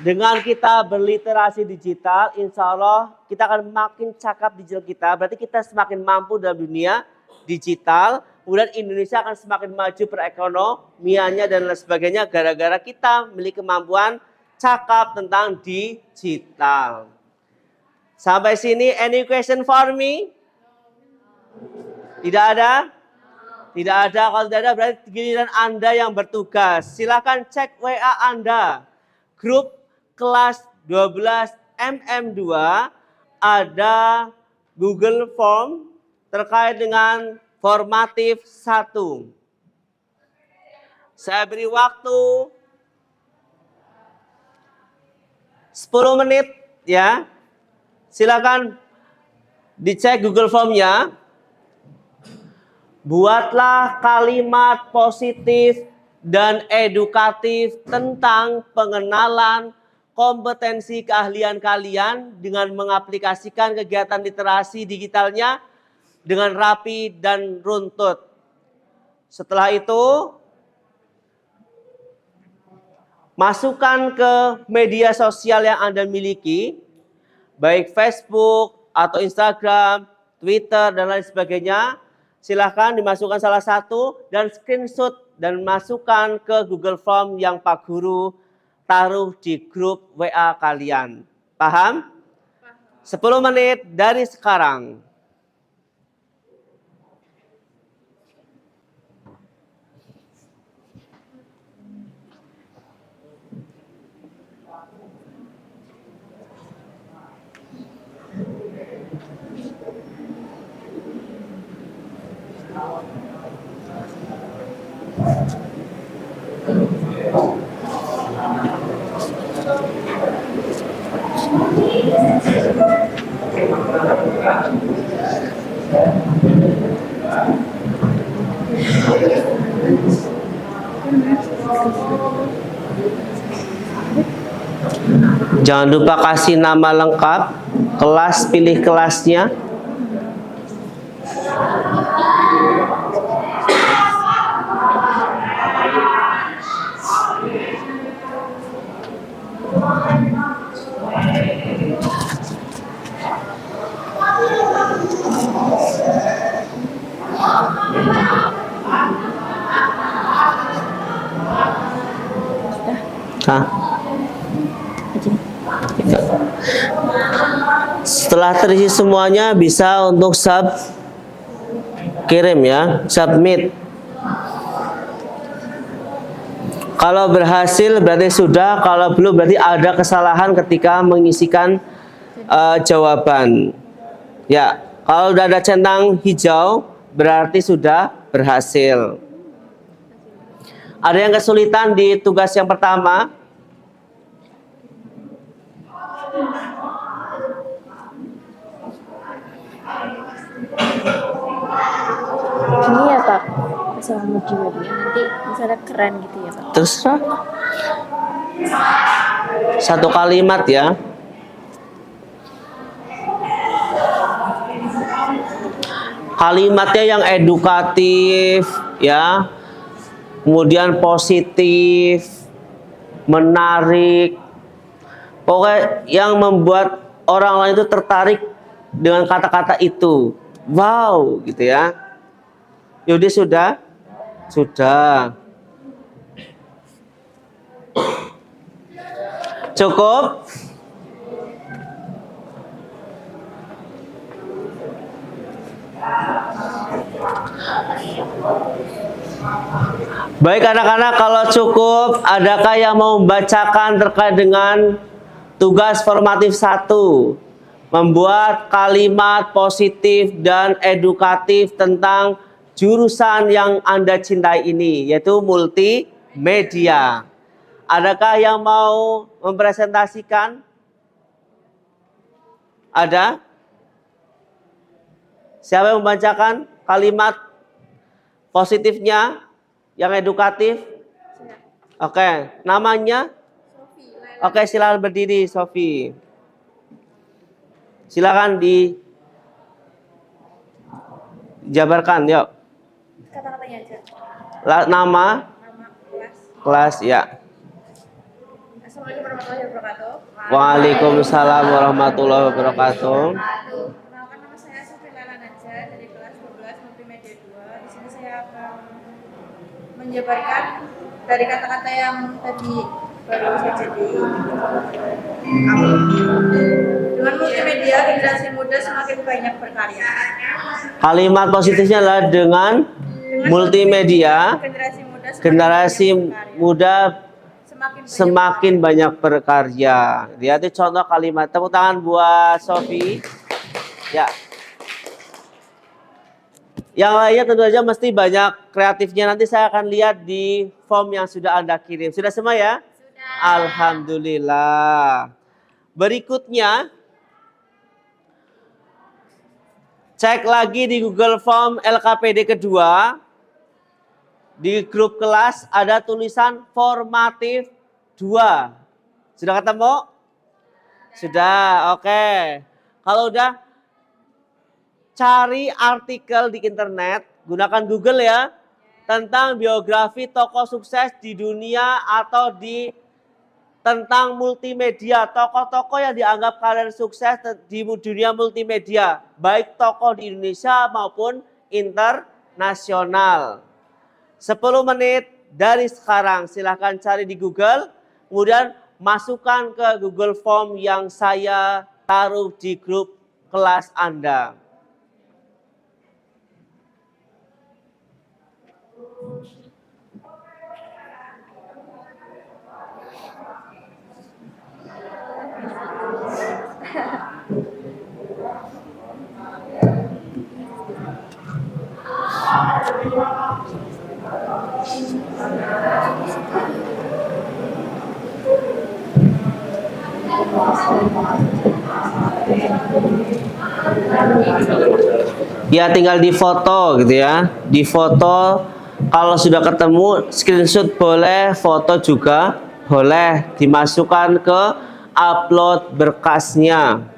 Dengan kita berliterasi digital, insya Allah kita akan makin cakap digital kita. Berarti kita semakin mampu dalam dunia digital. Kemudian Indonesia akan semakin maju perekonomiannya dan lain sebagainya. Gara-gara kita memiliki kemampuan cakap tentang digital. Sampai sini, any question for me? Tidak ada? Tidak ada. Kalau tidak ada berarti giliran Anda yang bertugas. Silakan cek WA Anda. Grup kelas 12 MM2 ada Google Form terkait dengan formatif 1. Saya beri waktu 10 menit ya. Silakan dicek Google Form-nya. Buatlah kalimat positif dan edukatif tentang pengenalan kompetensi keahlian kalian dengan mengaplikasikan kegiatan literasi digitalnya dengan rapi dan runtut. Setelah itu, masukkan ke media sosial yang Anda miliki, baik Facebook atau Instagram, Twitter, dan lain sebagainya. Silahkan dimasukkan salah satu dan screenshot dan masukkan ke Google Form yang Pak Guru taruh di grup WA kalian. Paham? 10 menit dari sekarang. Jangan lupa kasih nama lengkap, kelas, pilih kelasnya. Hah? Setelah terisi semuanya bisa untuk kirim ya, submit. Kalau berhasil berarti sudah, kalau belum berarti ada kesalahan ketika mengisikan jawaban. Ya, kalau udah ada centang hijau berarti sudah berhasil. Ada yang kesulitan di tugas yang pertama? Ini ya Pak, masalah multimedia nanti misalnya keren gitu ya Pak. Terserah. Satu kalimat ya. Kalimatnya yang edukatif ya. Kemudian positif, menarik. Pokoknya yang membuat orang lain itu tertarik dengan kata-kata itu. Wow, gitu ya. Yudi sudah? Sudah. Cukup? Baik anak-anak, kalau cukup, adakah yang mau membacakan terkait dengan tugas formatif 1? Membuat kalimat positif dan edukatif tentang jurusan yang Anda cintai ini, yaitu multimedia. Adakah yang mau mempresentasikan? Ada? Siapa yang membacakan kalimat positifnya yang edukatif? Oke, namanya? Oke, silakan berdiri, Sofi. Silakan dijabarkan, yuk. Kata-katanya aja. Nama? Nama, kelas. Kelas, ya. Assalamualaikum warahmatullahi wabarakatuh. Waalaikumsalam warahmatullahi wabarakatuh. Perkenalkan, nama saya Sofi Lela Naja dari kelas 12 Multimedia 2. Di sini saya akan menjabarkan dari kata-kata yang tadi baru saya jadi. Dengan multimedia, generasi muda semakin banyak berkarya. Kalimat positifnya adalah dengan multimedia, generasi muda semakin banyak berkarya. Lihat itu contoh kalimat. Tepuk tangan buat Sofi. Ya. Yang lainnya tentu saja mesti banyak kreatifnya. Nanti saya akan lihat di form yang sudah Anda kirim. Sudah semua ya? Sudah. Alhamdulillah. Berikutnya, cek lagi di Google Form LKPD kedua. Di grup kelas ada tulisan formatif 2. Sudah ketemu? Sudah, oke. Kalau udah, cari artikel di internet, gunakan Google ya, tentang biografi tokoh sukses di dunia atau tentang multimedia, tokoh-tokoh yang dianggap karir sukses di dunia multimedia, baik tokoh di Indonesia maupun internasional. 10 menit dari sekarang. Silahkan cari di Google, kemudian masukkan ke Google Form yang saya taruh di grup kelas Anda. Ya tinggal difoto gitu ya. Difoto, kalau sudah ketemu screenshot boleh, foto juga boleh, dimasukkan ke upload berkasnya.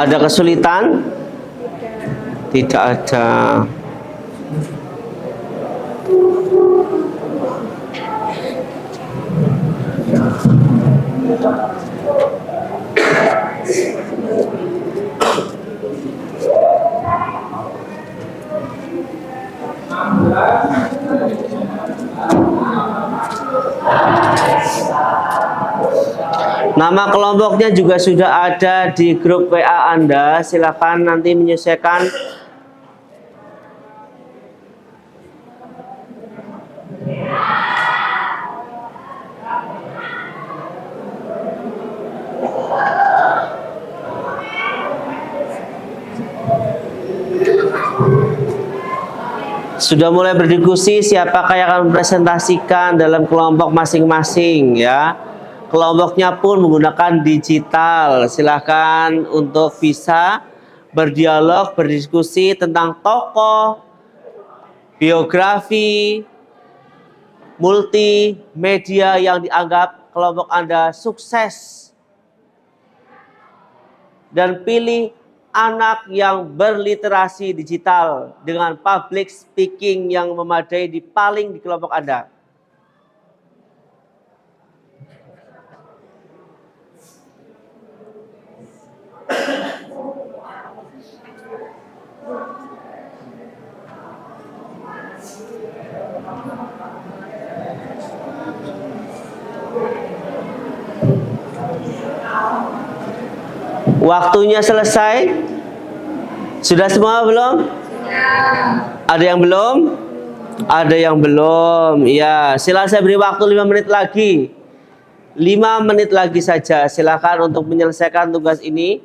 Ada kesulitan? Tidak ada. Nama kelompoknya juga sudah ada di grup WA Anda. Silakan nanti menyesuaikan. Sudah mulai berdiskusi siapakah yang akan mempresentasikan dalam kelompok masing-masing ya. Kelompoknya pun menggunakan digital. Silahkan untuk bisa berdialog, berdiskusi tentang tokoh, biografi, multimedia yang dianggap kelompok Anda sukses. Dan pilih anak yang berliterasi digital dengan public speaking yang memadai di kelompok Anda. Waktunya selesai. Sudah semua belum? Ada yang belum? Ada yang belum. Ya, silakan saya beri waktu 5 menit lagi. 5 menit lagi saja. Silakan untuk menyelesaikan tugas ini.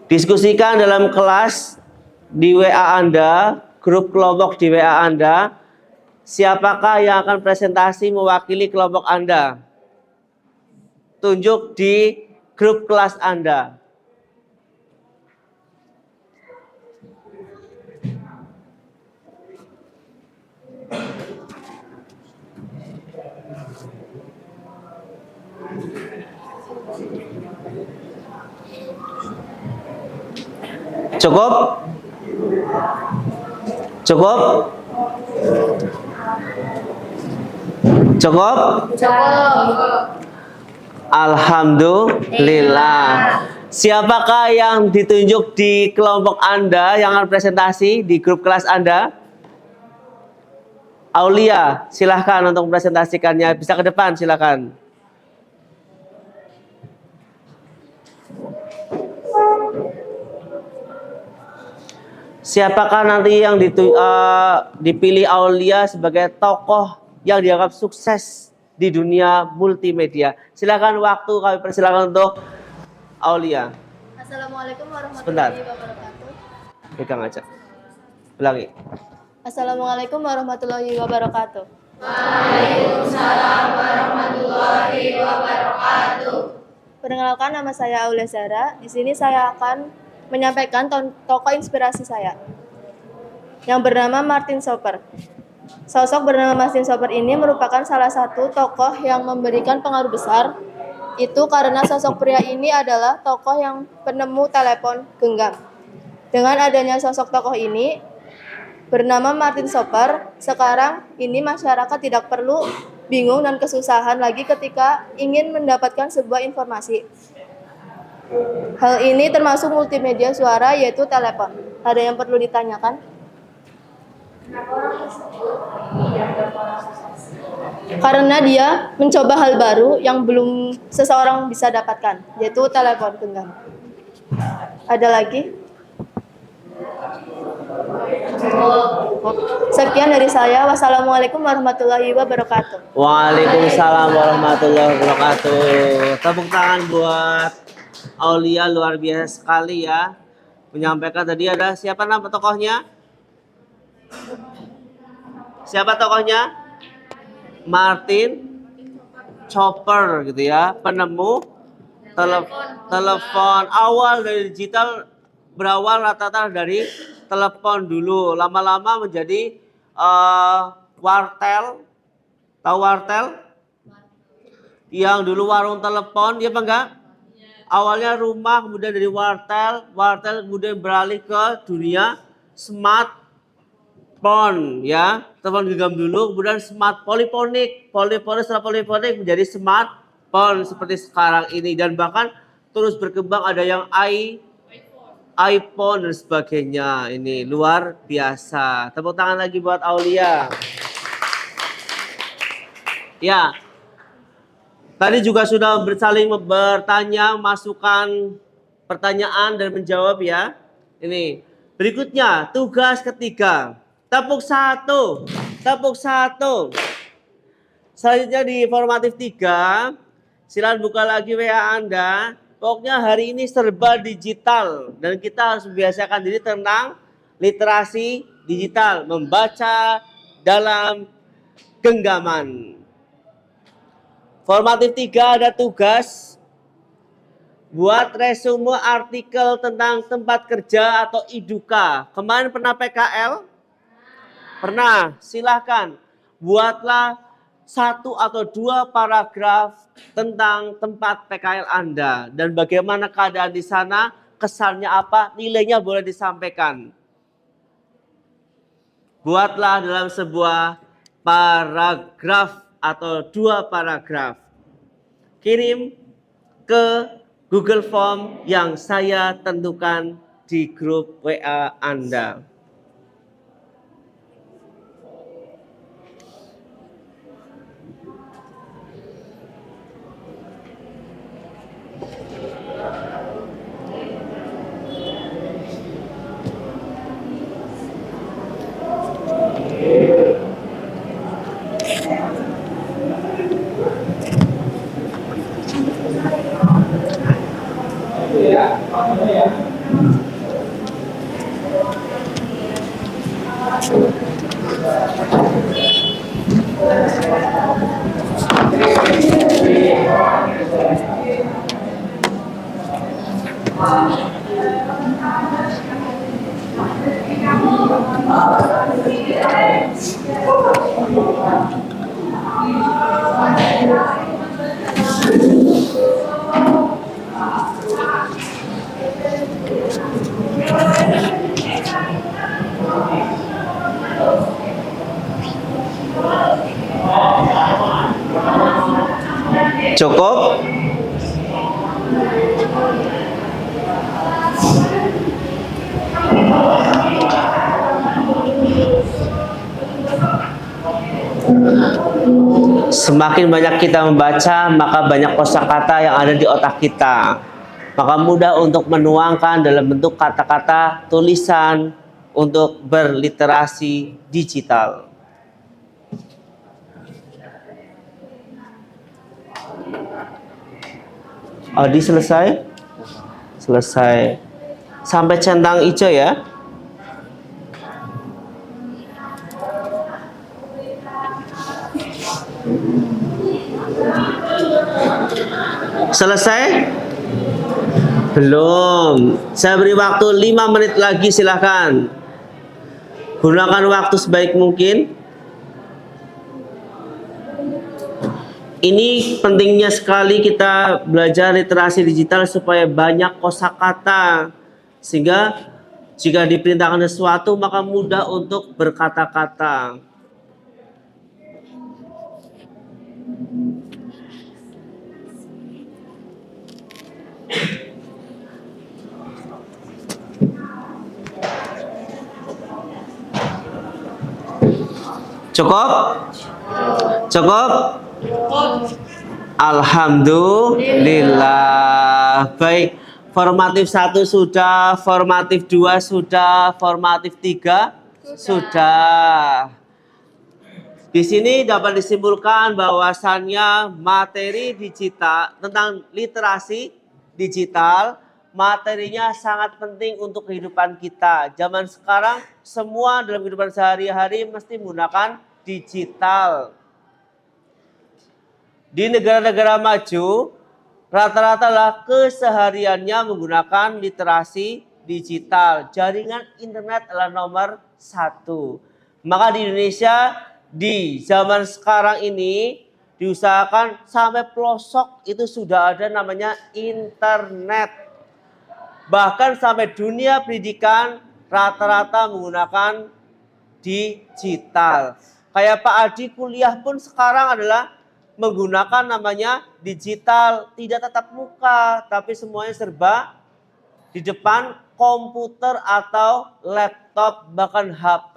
Diskusikan dalam kelas di WA Anda, grup kelompok di WA Anda. Siapakah yang akan presentasi mewakili kelompok Anda? Tunjuk di grup kelas Anda. Cukup? Cukup? Cukup? Alhamdulillah. Siapakah yang ditunjuk di kelompok Anda yang akan presentasi di grup kelas Anda? Aulia, silahkan untuk mempresentasikannya. Bisa ke depan, silahkan. Siapakah nanti yang dipilih Aulia sebagai tokoh yang dianggap sukses di dunia multimedia? Silakan, waktu kami persilakan untuk Aulia. Assalamualaikum warahmatullahi wabarakatuh. Pegang aja. Ulangi. Assalamualaikum warahmatullahi wabarakatuh. Waalaikumsalam warahmatullahi wabarakatuh. Perkenalkan, nama saya Aulia Zara. Di sini saya akan menyampaikan tokoh inspirasi saya yang bernama Martin Soper. Sosok bernama Martin Soper ini merupakan salah satu tokoh yang memberikan pengaruh besar. Itu karena sosok pria ini adalah tokoh yang penemu telepon genggam. Dengan adanya sosok tokoh ini, bernama Martin Soper, sekarang ini masyarakat tidak perlu bingung dan kesusahan lagi ketika ingin mendapatkan sebuah informasi. Hal ini termasuk multimedia suara, yaitu telepon. Ada yang perlu ditanyakan? Karena dia mencoba hal baru yang belum seseorang bisa dapatkan, yaitu telepon genggam. Ada lagi? Sekian dari saya. Wassalamualaikum warahmatullahi wabarakatuh. Waalaikumsalam warahmatullahi wabarakatuh. Tepuk tangan buat Aulia, luar biasa sekali ya. Menyampaikan tadi ada siapa nama tokohnya? Siapa tokohnya? Martin Chopper gitu ya, penemu telepon. Awal dari digital berawal rata-rata dari telepon dulu, lama-lama menjadi wartel. Tahu wartel? Yang dulu warung telepon, ya apa enggak? Awalnya rumah, kemudian dari wartel kemudian beralih ke dunia smartphone ya. Telepon genggam dulu, kemudian smart poliponik setelah poliponik menjadi smartphone seperti sekarang ini, dan bahkan terus berkembang, ada yang iPhone dan sebagainya. Ini luar biasa. Tepuk tangan lagi buat Aulia. Ya, tadi juga sudah saling bertanya, masukkan pertanyaan dan menjawab ya. Ini berikutnya tugas ketiga. Tepuk satu. Selanjutnya di formatif 3, silakan buka lagi WA Anda. Pokoknya hari ini serba digital dan kita harus membiasakan diri tentang literasi digital, membaca dalam genggaman. Formatif 3 ada tugas buat resume artikel tentang tempat kerja atau IDUKA. Kemarin pernah PKL? Pernah. Silahkan buatlah 1 atau 2 paragraf tentang tempat PKL Anda dan bagaimana keadaan di sana, kesannya apa, nilainya boleh disampaikan. Buatlah dalam sebuah paragraf atau 2 paragraf. Kirim ke Google Form yang saya tentukan di grup WA Anda. Cukup? Semakin banyak kita membaca, maka banyak kosakata yang ada di otak kita. Maka mudah untuk menuangkan dalam bentuk kata-kata tulisan untuk berliterasi digital. Adi selesai? Selesai. Sampai centang hijau ya. Selesai? Belum. Saya beri waktu 5 menit lagi, silahkan. Gunakan waktu sebaik mungkin. Ini pentingnya sekali kita belajar literasi digital supaya banyak kosakata, sehingga jika diperintahkan sesuatu maka mudah untuk berkata-kata. Cukup? Cukup? Alhamdulillah. Baik, formatif 1 sudah, formatif 2 sudah, formatif 3 sudah. Di sini dapat disimpulkan bahwasannya materi digital tentang literasi digital, materinya sangat penting untuk kehidupan kita. Zaman sekarang semua dalam kehidupan sehari-hari mesti menggunakan digital. Di negara-negara maju, rata-rata lah kesehariannya menggunakan literasi digital. Jaringan internet adalah nomor 1. Maka di Indonesia, di zaman sekarang ini, diusahakan sampai pelosok itu sudah ada namanya internet. Bahkan sampai dunia pendidikan, rata-rata menggunakan digital. Kayak Pak Adi kuliah pun sekarang adalah menggunakan namanya digital, tidak tatap muka, tapi semuanya serba di depan komputer atau laptop, bahkan HP.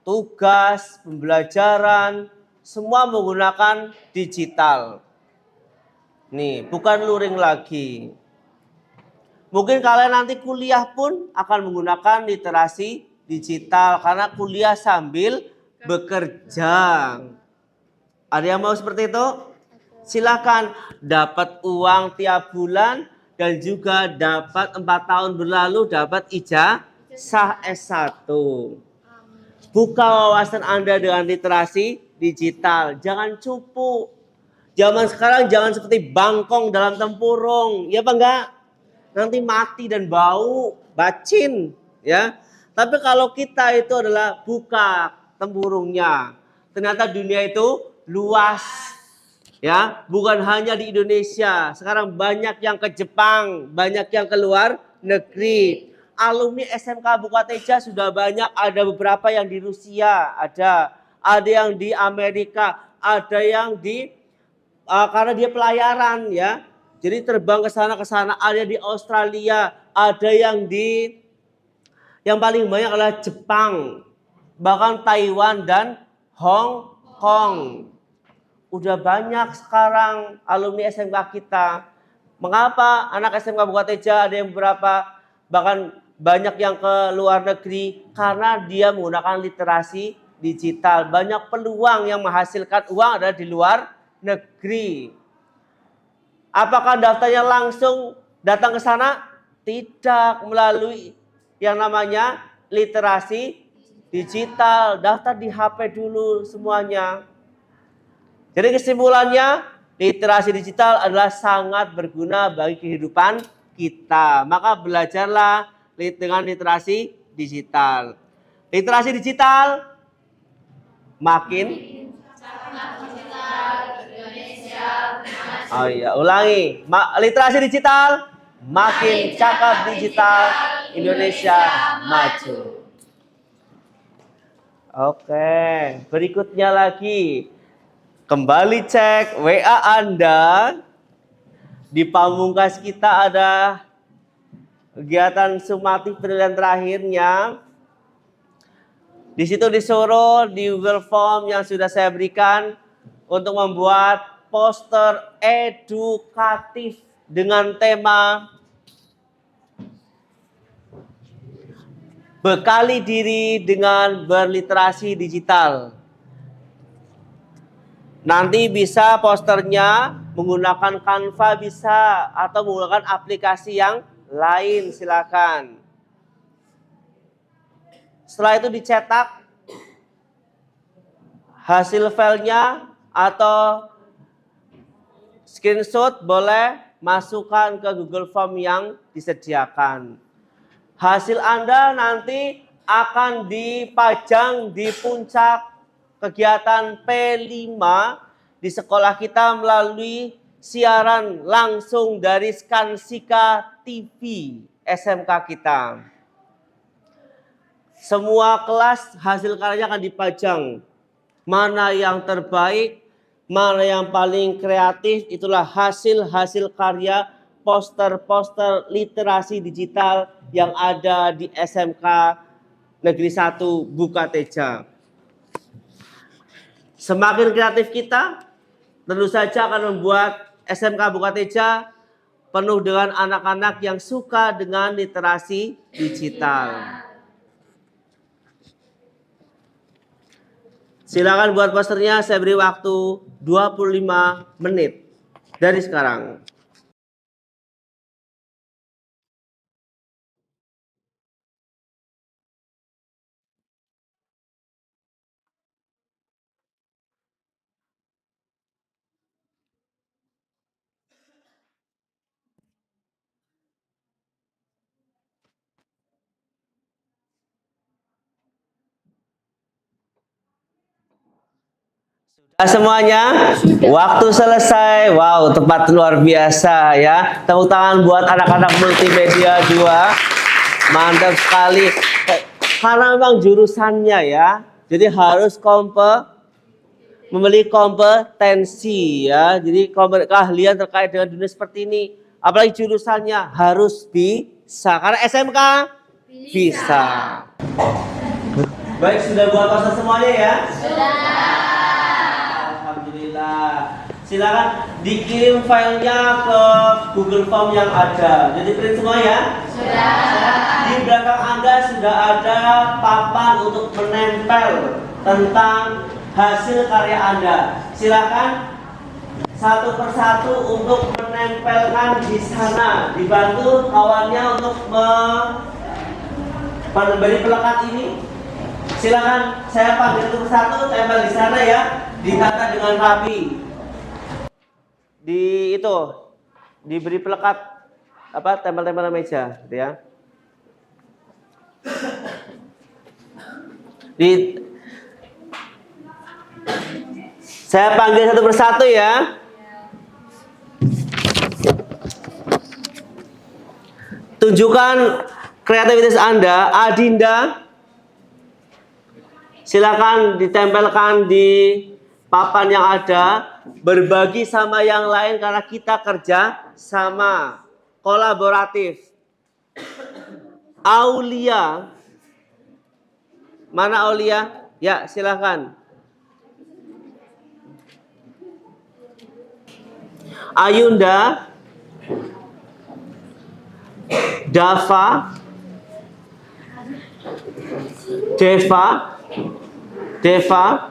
Tugas, pembelajaran, semua menggunakan digital. Nih, bukan luring lagi. Mungkin kalian nanti kuliah pun akan menggunakan literasi digital karena kuliah sambil bekerja. Ada yang mau seperti itu? Silakan, dapat uang tiap bulan dan juga dapat 4 tahun berlalu dapat ijazah S1. Buka wawasan Anda dengan literasi digital. Jangan cupu. Zaman sekarang jangan seperti bangkong dalam tempurung. Ya apa enggak? Nanti mati dan bau, bacin. Ya. Tapi kalau kita itu adalah buka tempurungnya. Ternyata dunia itu luas. Ya, bukan hanya di Indonesia. Sekarang banyak yang ke Jepang, banyak yang ke luar negeri. Alumni SMK Buka Teja sudah banyak, ada beberapa yang di Rusia, ada yang di Amerika, ada yang di karena dia pelayaran ya. Jadi terbang ke sana, ada di Australia, ada yang paling banyak adalah Jepang, bahkan Taiwan dan Hong Kong. Udah banyak sekarang alumni SMK kita. Mengapa anak SMK Buka Teja ada yang berapa, bahkan banyak yang ke luar negeri? Karena dia menggunakan literasi digital. Banyak peluang yang menghasilkan uang ada di luar negeri. Apakah daftarnya langsung datang ke sana? Tidak, melalui yang namanya literasi digital. Daftar di HP dulu semuanya. Jadi kesimpulannya, literasi digital adalah sangat berguna bagi kehidupan kita. Maka belajarlah dengan literasi digital. Literasi digital makin Oh iya, ulangi. Literasi digital makin cakap digital, Indonesia maju. Oke, berikutnya lagi. Kembali cek WA Anda. Di pamungkas kita ada kegiatan sumatif penilaian terakhirnya. Di situ disuruh di Google Form yang sudah saya berikan untuk membuat poster edukatif dengan tema bekali diri dengan berliterasi digital. Nanti bisa posternya menggunakan Canva bisa atau menggunakan aplikasi yang lain, silakan. Setelah itu dicetak hasil filenya atau screenshot boleh masukkan ke Google Form yang disediakan. Hasil Anda nanti akan dipajang di puncak kegiatan P5 di sekolah kita melalui siaran langsung dari Skansika TV SMK kita. Semua kelas hasil karyanya akan dipajang. Mana yang terbaik, mana yang paling kreatif, itulah hasil-hasil karya poster-poster literasi digital yang ada di SMK Negeri 1 Bukateja. Semakin kreatif kita, tentu saja akan membuat SMK Bukateja penuh dengan anak-anak yang suka dengan literasi digital. Silakan buat posternya, saya beri waktu 25 menit dari sekarang. Semuanya, waktu selesai. Wow, tepat luar biasa ya. Tepuk tangan buat anak-anak multimedia 2. Mantap sekali. Karena memang jurusannya ya, jadi harus memiliki kompetensi ya. Jadi keahlian terkait dengan dunia seperti ini. Apalagi jurusannya harus bisa. Karena SMK bisa. Baik, sudah buat poster semuanya ya? Alhamdulillah. Silakan dikirim filenya ke Google Form yang ada. Jadi print semua ya? Sudah. Di belakang Anda sudah ada papan untuk menempel tentang hasil karya Anda. Silakan satu persatu untuk menempelkan di sana. Dibantu kawannya untuk memberi pelekat ini. Silakan saya panggil satu persatu, tempel di sana ya. Ditata dengan rapi. Diberi pelekat tempel-tempel meja gitu ya. Saya panggil satu persatu ya. Tunjukkan kreativitas Anda. Adinda, silakan ditempelkan di papan yang ada, berbagi sama yang lain karena kita kerja sama, kolaboratif. Aulia, mana Aulia? Ya, silakan. Ayunda, Dava, Deva,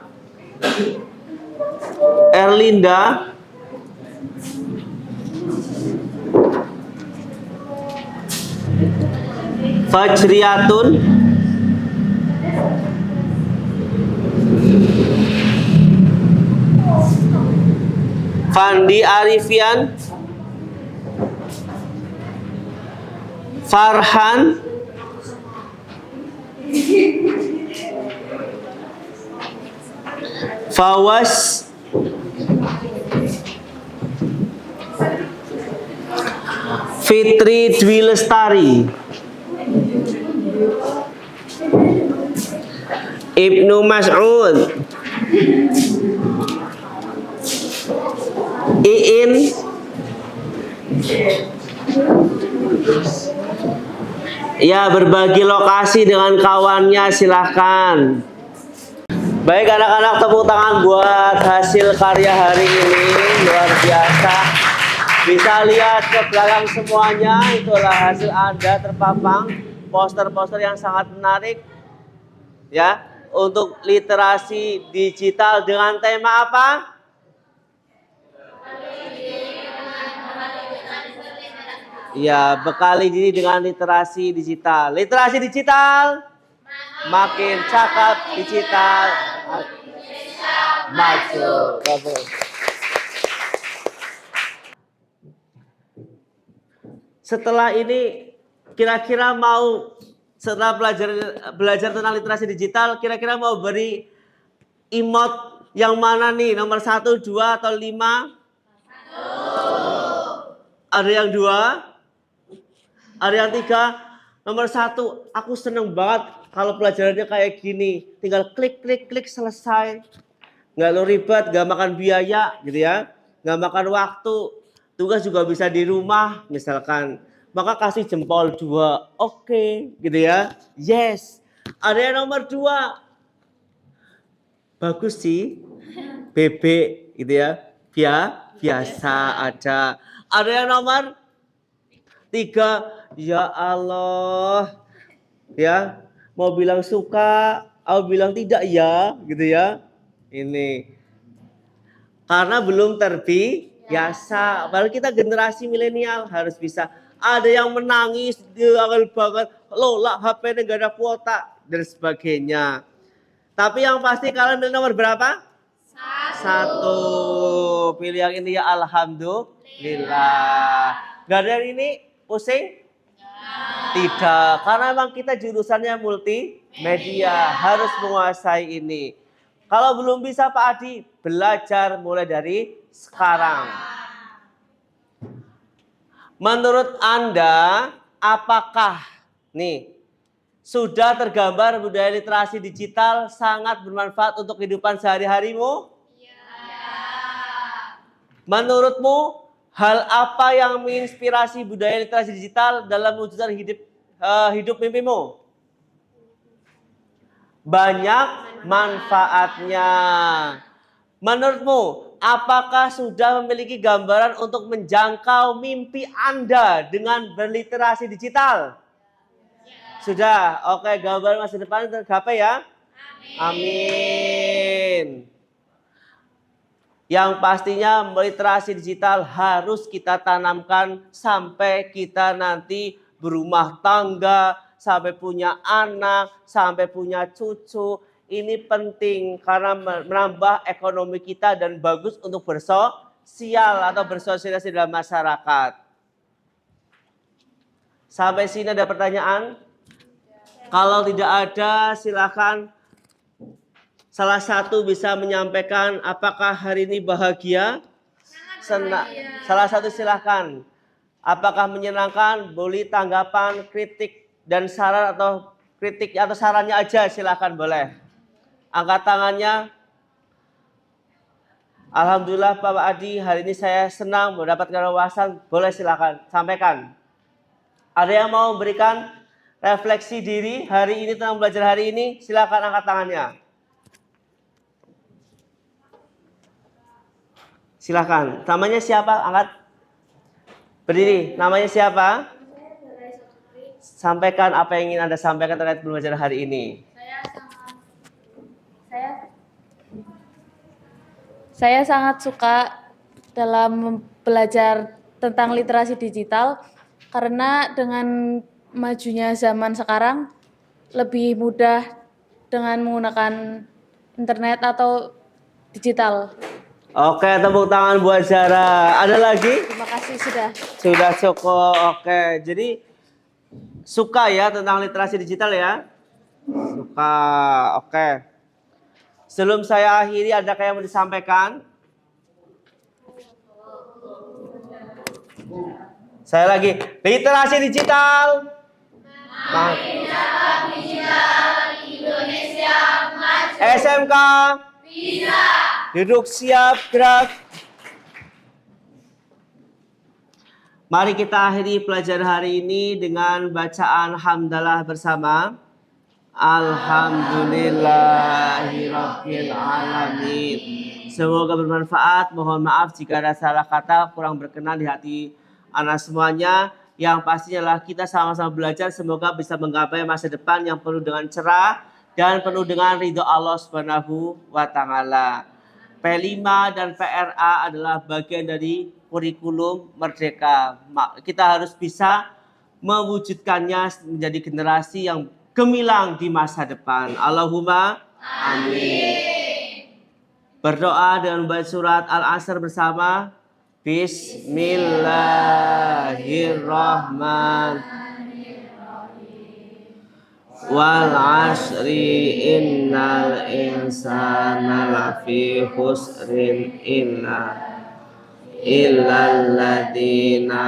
Erlinda, Fajriatun, Fandi Arifian, Farhan, Fawas, Fitri Dwi Lestari, Ibnu Mas'ud, Iin, ya berbagi lokasi dengan kawannya, silahkan. Baik anak-anak, tepuk tangan buat hasil karya hari ini, luar biasa. Bisa lihat ke belakang semuanya, itulah hasil Anda terpampang, poster-poster yang sangat menarik ya, untuk literasi digital dengan tema apa? Ya, bekali diri dengan literasi digital. Literasi digital makin cakap, digital maju. Setelah ini kira-kira mau, setelah belajar tentang literasi digital, kira-kira mau beri emot Yang mana nih? Nomor 1, 2, atau 5? Ada yang 2? Ada yang 3? Nomor 1, aku seneng banget kalau pelajarannya kayak gini. Tinggal klik, klik, klik, selesai. Nggak lo ribet, nggak makan biaya gitu ya. Nggak makan waktu. Tugas juga bisa di rumah misalkan. Maka kasih jempol 2. Oke, gitu ya. Yes. Ada yang nomor 2. Bagus sih. Bebek gitu ya. Biasa ada. Ada yang nomor 3. Ya Allah. Ya, mau bilang suka, mau bilang tidak ya, gitu ya. Ini. Karena belum terbiasa. Padahal kita generasi milenial harus bisa. Ada yang menangis, dia angel banget. Loh lah, HP-nya gak ada kuota dan sebagainya. Tapi yang pasti kalian pilih nomor berapa? 1. Pilih yang ini ya, alhamdulillah. Gak ada yang ini pusing? Tidak, karena memang kita jurusannya multimedia, harus menguasai ini. Kalau belum bisa Pak Adi, belajar mulai dari sekarang. Menurut Anda, apakah nih sudah tergambar budaya literasi digital sangat bermanfaat untuk kehidupan sehari-harimu? Menurutmu, hal apa yang menginspirasi budaya literasi digital dalam mewujudkan hidup mimpimu? Banyak manfaatnya. Menurutmu, apakah sudah memiliki gambaran untuk menjangkau mimpi Anda dengan berliterasi digital? Sudah, oke, gambaran masa depan tergapai ya? Amin. Yang pastinya literasi digital harus kita tanamkan sampai kita nanti berumah tangga, sampai punya anak, sampai punya cucu. Ini penting karena menambah ekonomi kita dan bagus untuk bersosial atau bersosialisasi dalam masyarakat. Sampai sini ada pertanyaan? Kalau tidak ada, silakan. Salah satu bisa menyampaikan apakah hari ini bahagia? Salah satu silahkan. Apakah menyenangkan? Boleh tanggapan, kritik, dan saran atau kritik atau sarannya aja silahkan boleh. Angkat tangannya. Alhamdulillah Pak Adi, hari ini saya senang mendapatkan wawasan. Boleh silahkan sampaikan. Ada yang mau memberikan refleksi diri hari ini tentang belajar hari ini? Silahkan angkat tangannya. Silakan. Namanya siapa? Angkat. Berdiri. Namanya siapa? Sampaikan apa yang ingin Anda sampaikan terkait pembelajaran hari ini. Saya sangat suka dalam belajar tentang literasi digital karena dengan majunya zaman sekarang lebih mudah dengan menggunakan internet atau digital. Oke, tepuk tangan buat Zara. Ada lagi? Terima kasih sudah. Sudah cukup. Oke, jadi suka ya tentang literasi digital ya? Suka. Oke. Sebelum saya akhiri, ada kayak mau disampaikan? Saya lagi. Literasi digital. Indonesia maju. SMK. Bisa. Duduk siap, gerak. Mari kita akhiri pelajaran hari ini dengan bacaan hamdalah bersama. Alhamdulillahirabbil alamin. Semoga bermanfaat. Mohon maaf jika ada salah kata kurang berkenan di hati anak semuanya. Yang pastinya adalah kita sama-sama belajar. Semoga bisa menggapai masa depan yang penuh dengan cerah dan penuh dengan ridho Allah Subhanahu wa Ta'ala. P5 dan PRA adalah bagian dari kurikulum Merdeka. Kita harus bisa mewujudkannya menjadi generasi yang gemilang di masa depan. Allahumma amin. Berdoa dengan membaca surat Al-Asr bersama. Bismillahirrahmanirrahim. wal asri innal insana lafi khusrin illal ladzina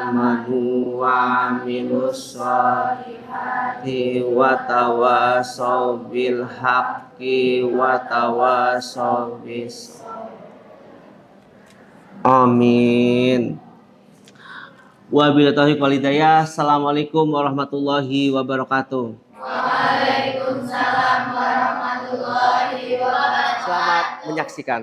amanu wa amilus sholihati wa tawasaw bil haqqi wa tawasaw bis. Amin. Wabillahi taufiq wal hidayah. Assalamualaikum warahmatullahi wabarakatuh. Waalaikumsalam warahmatullahi wabarakatuh. Selamat menyaksikan.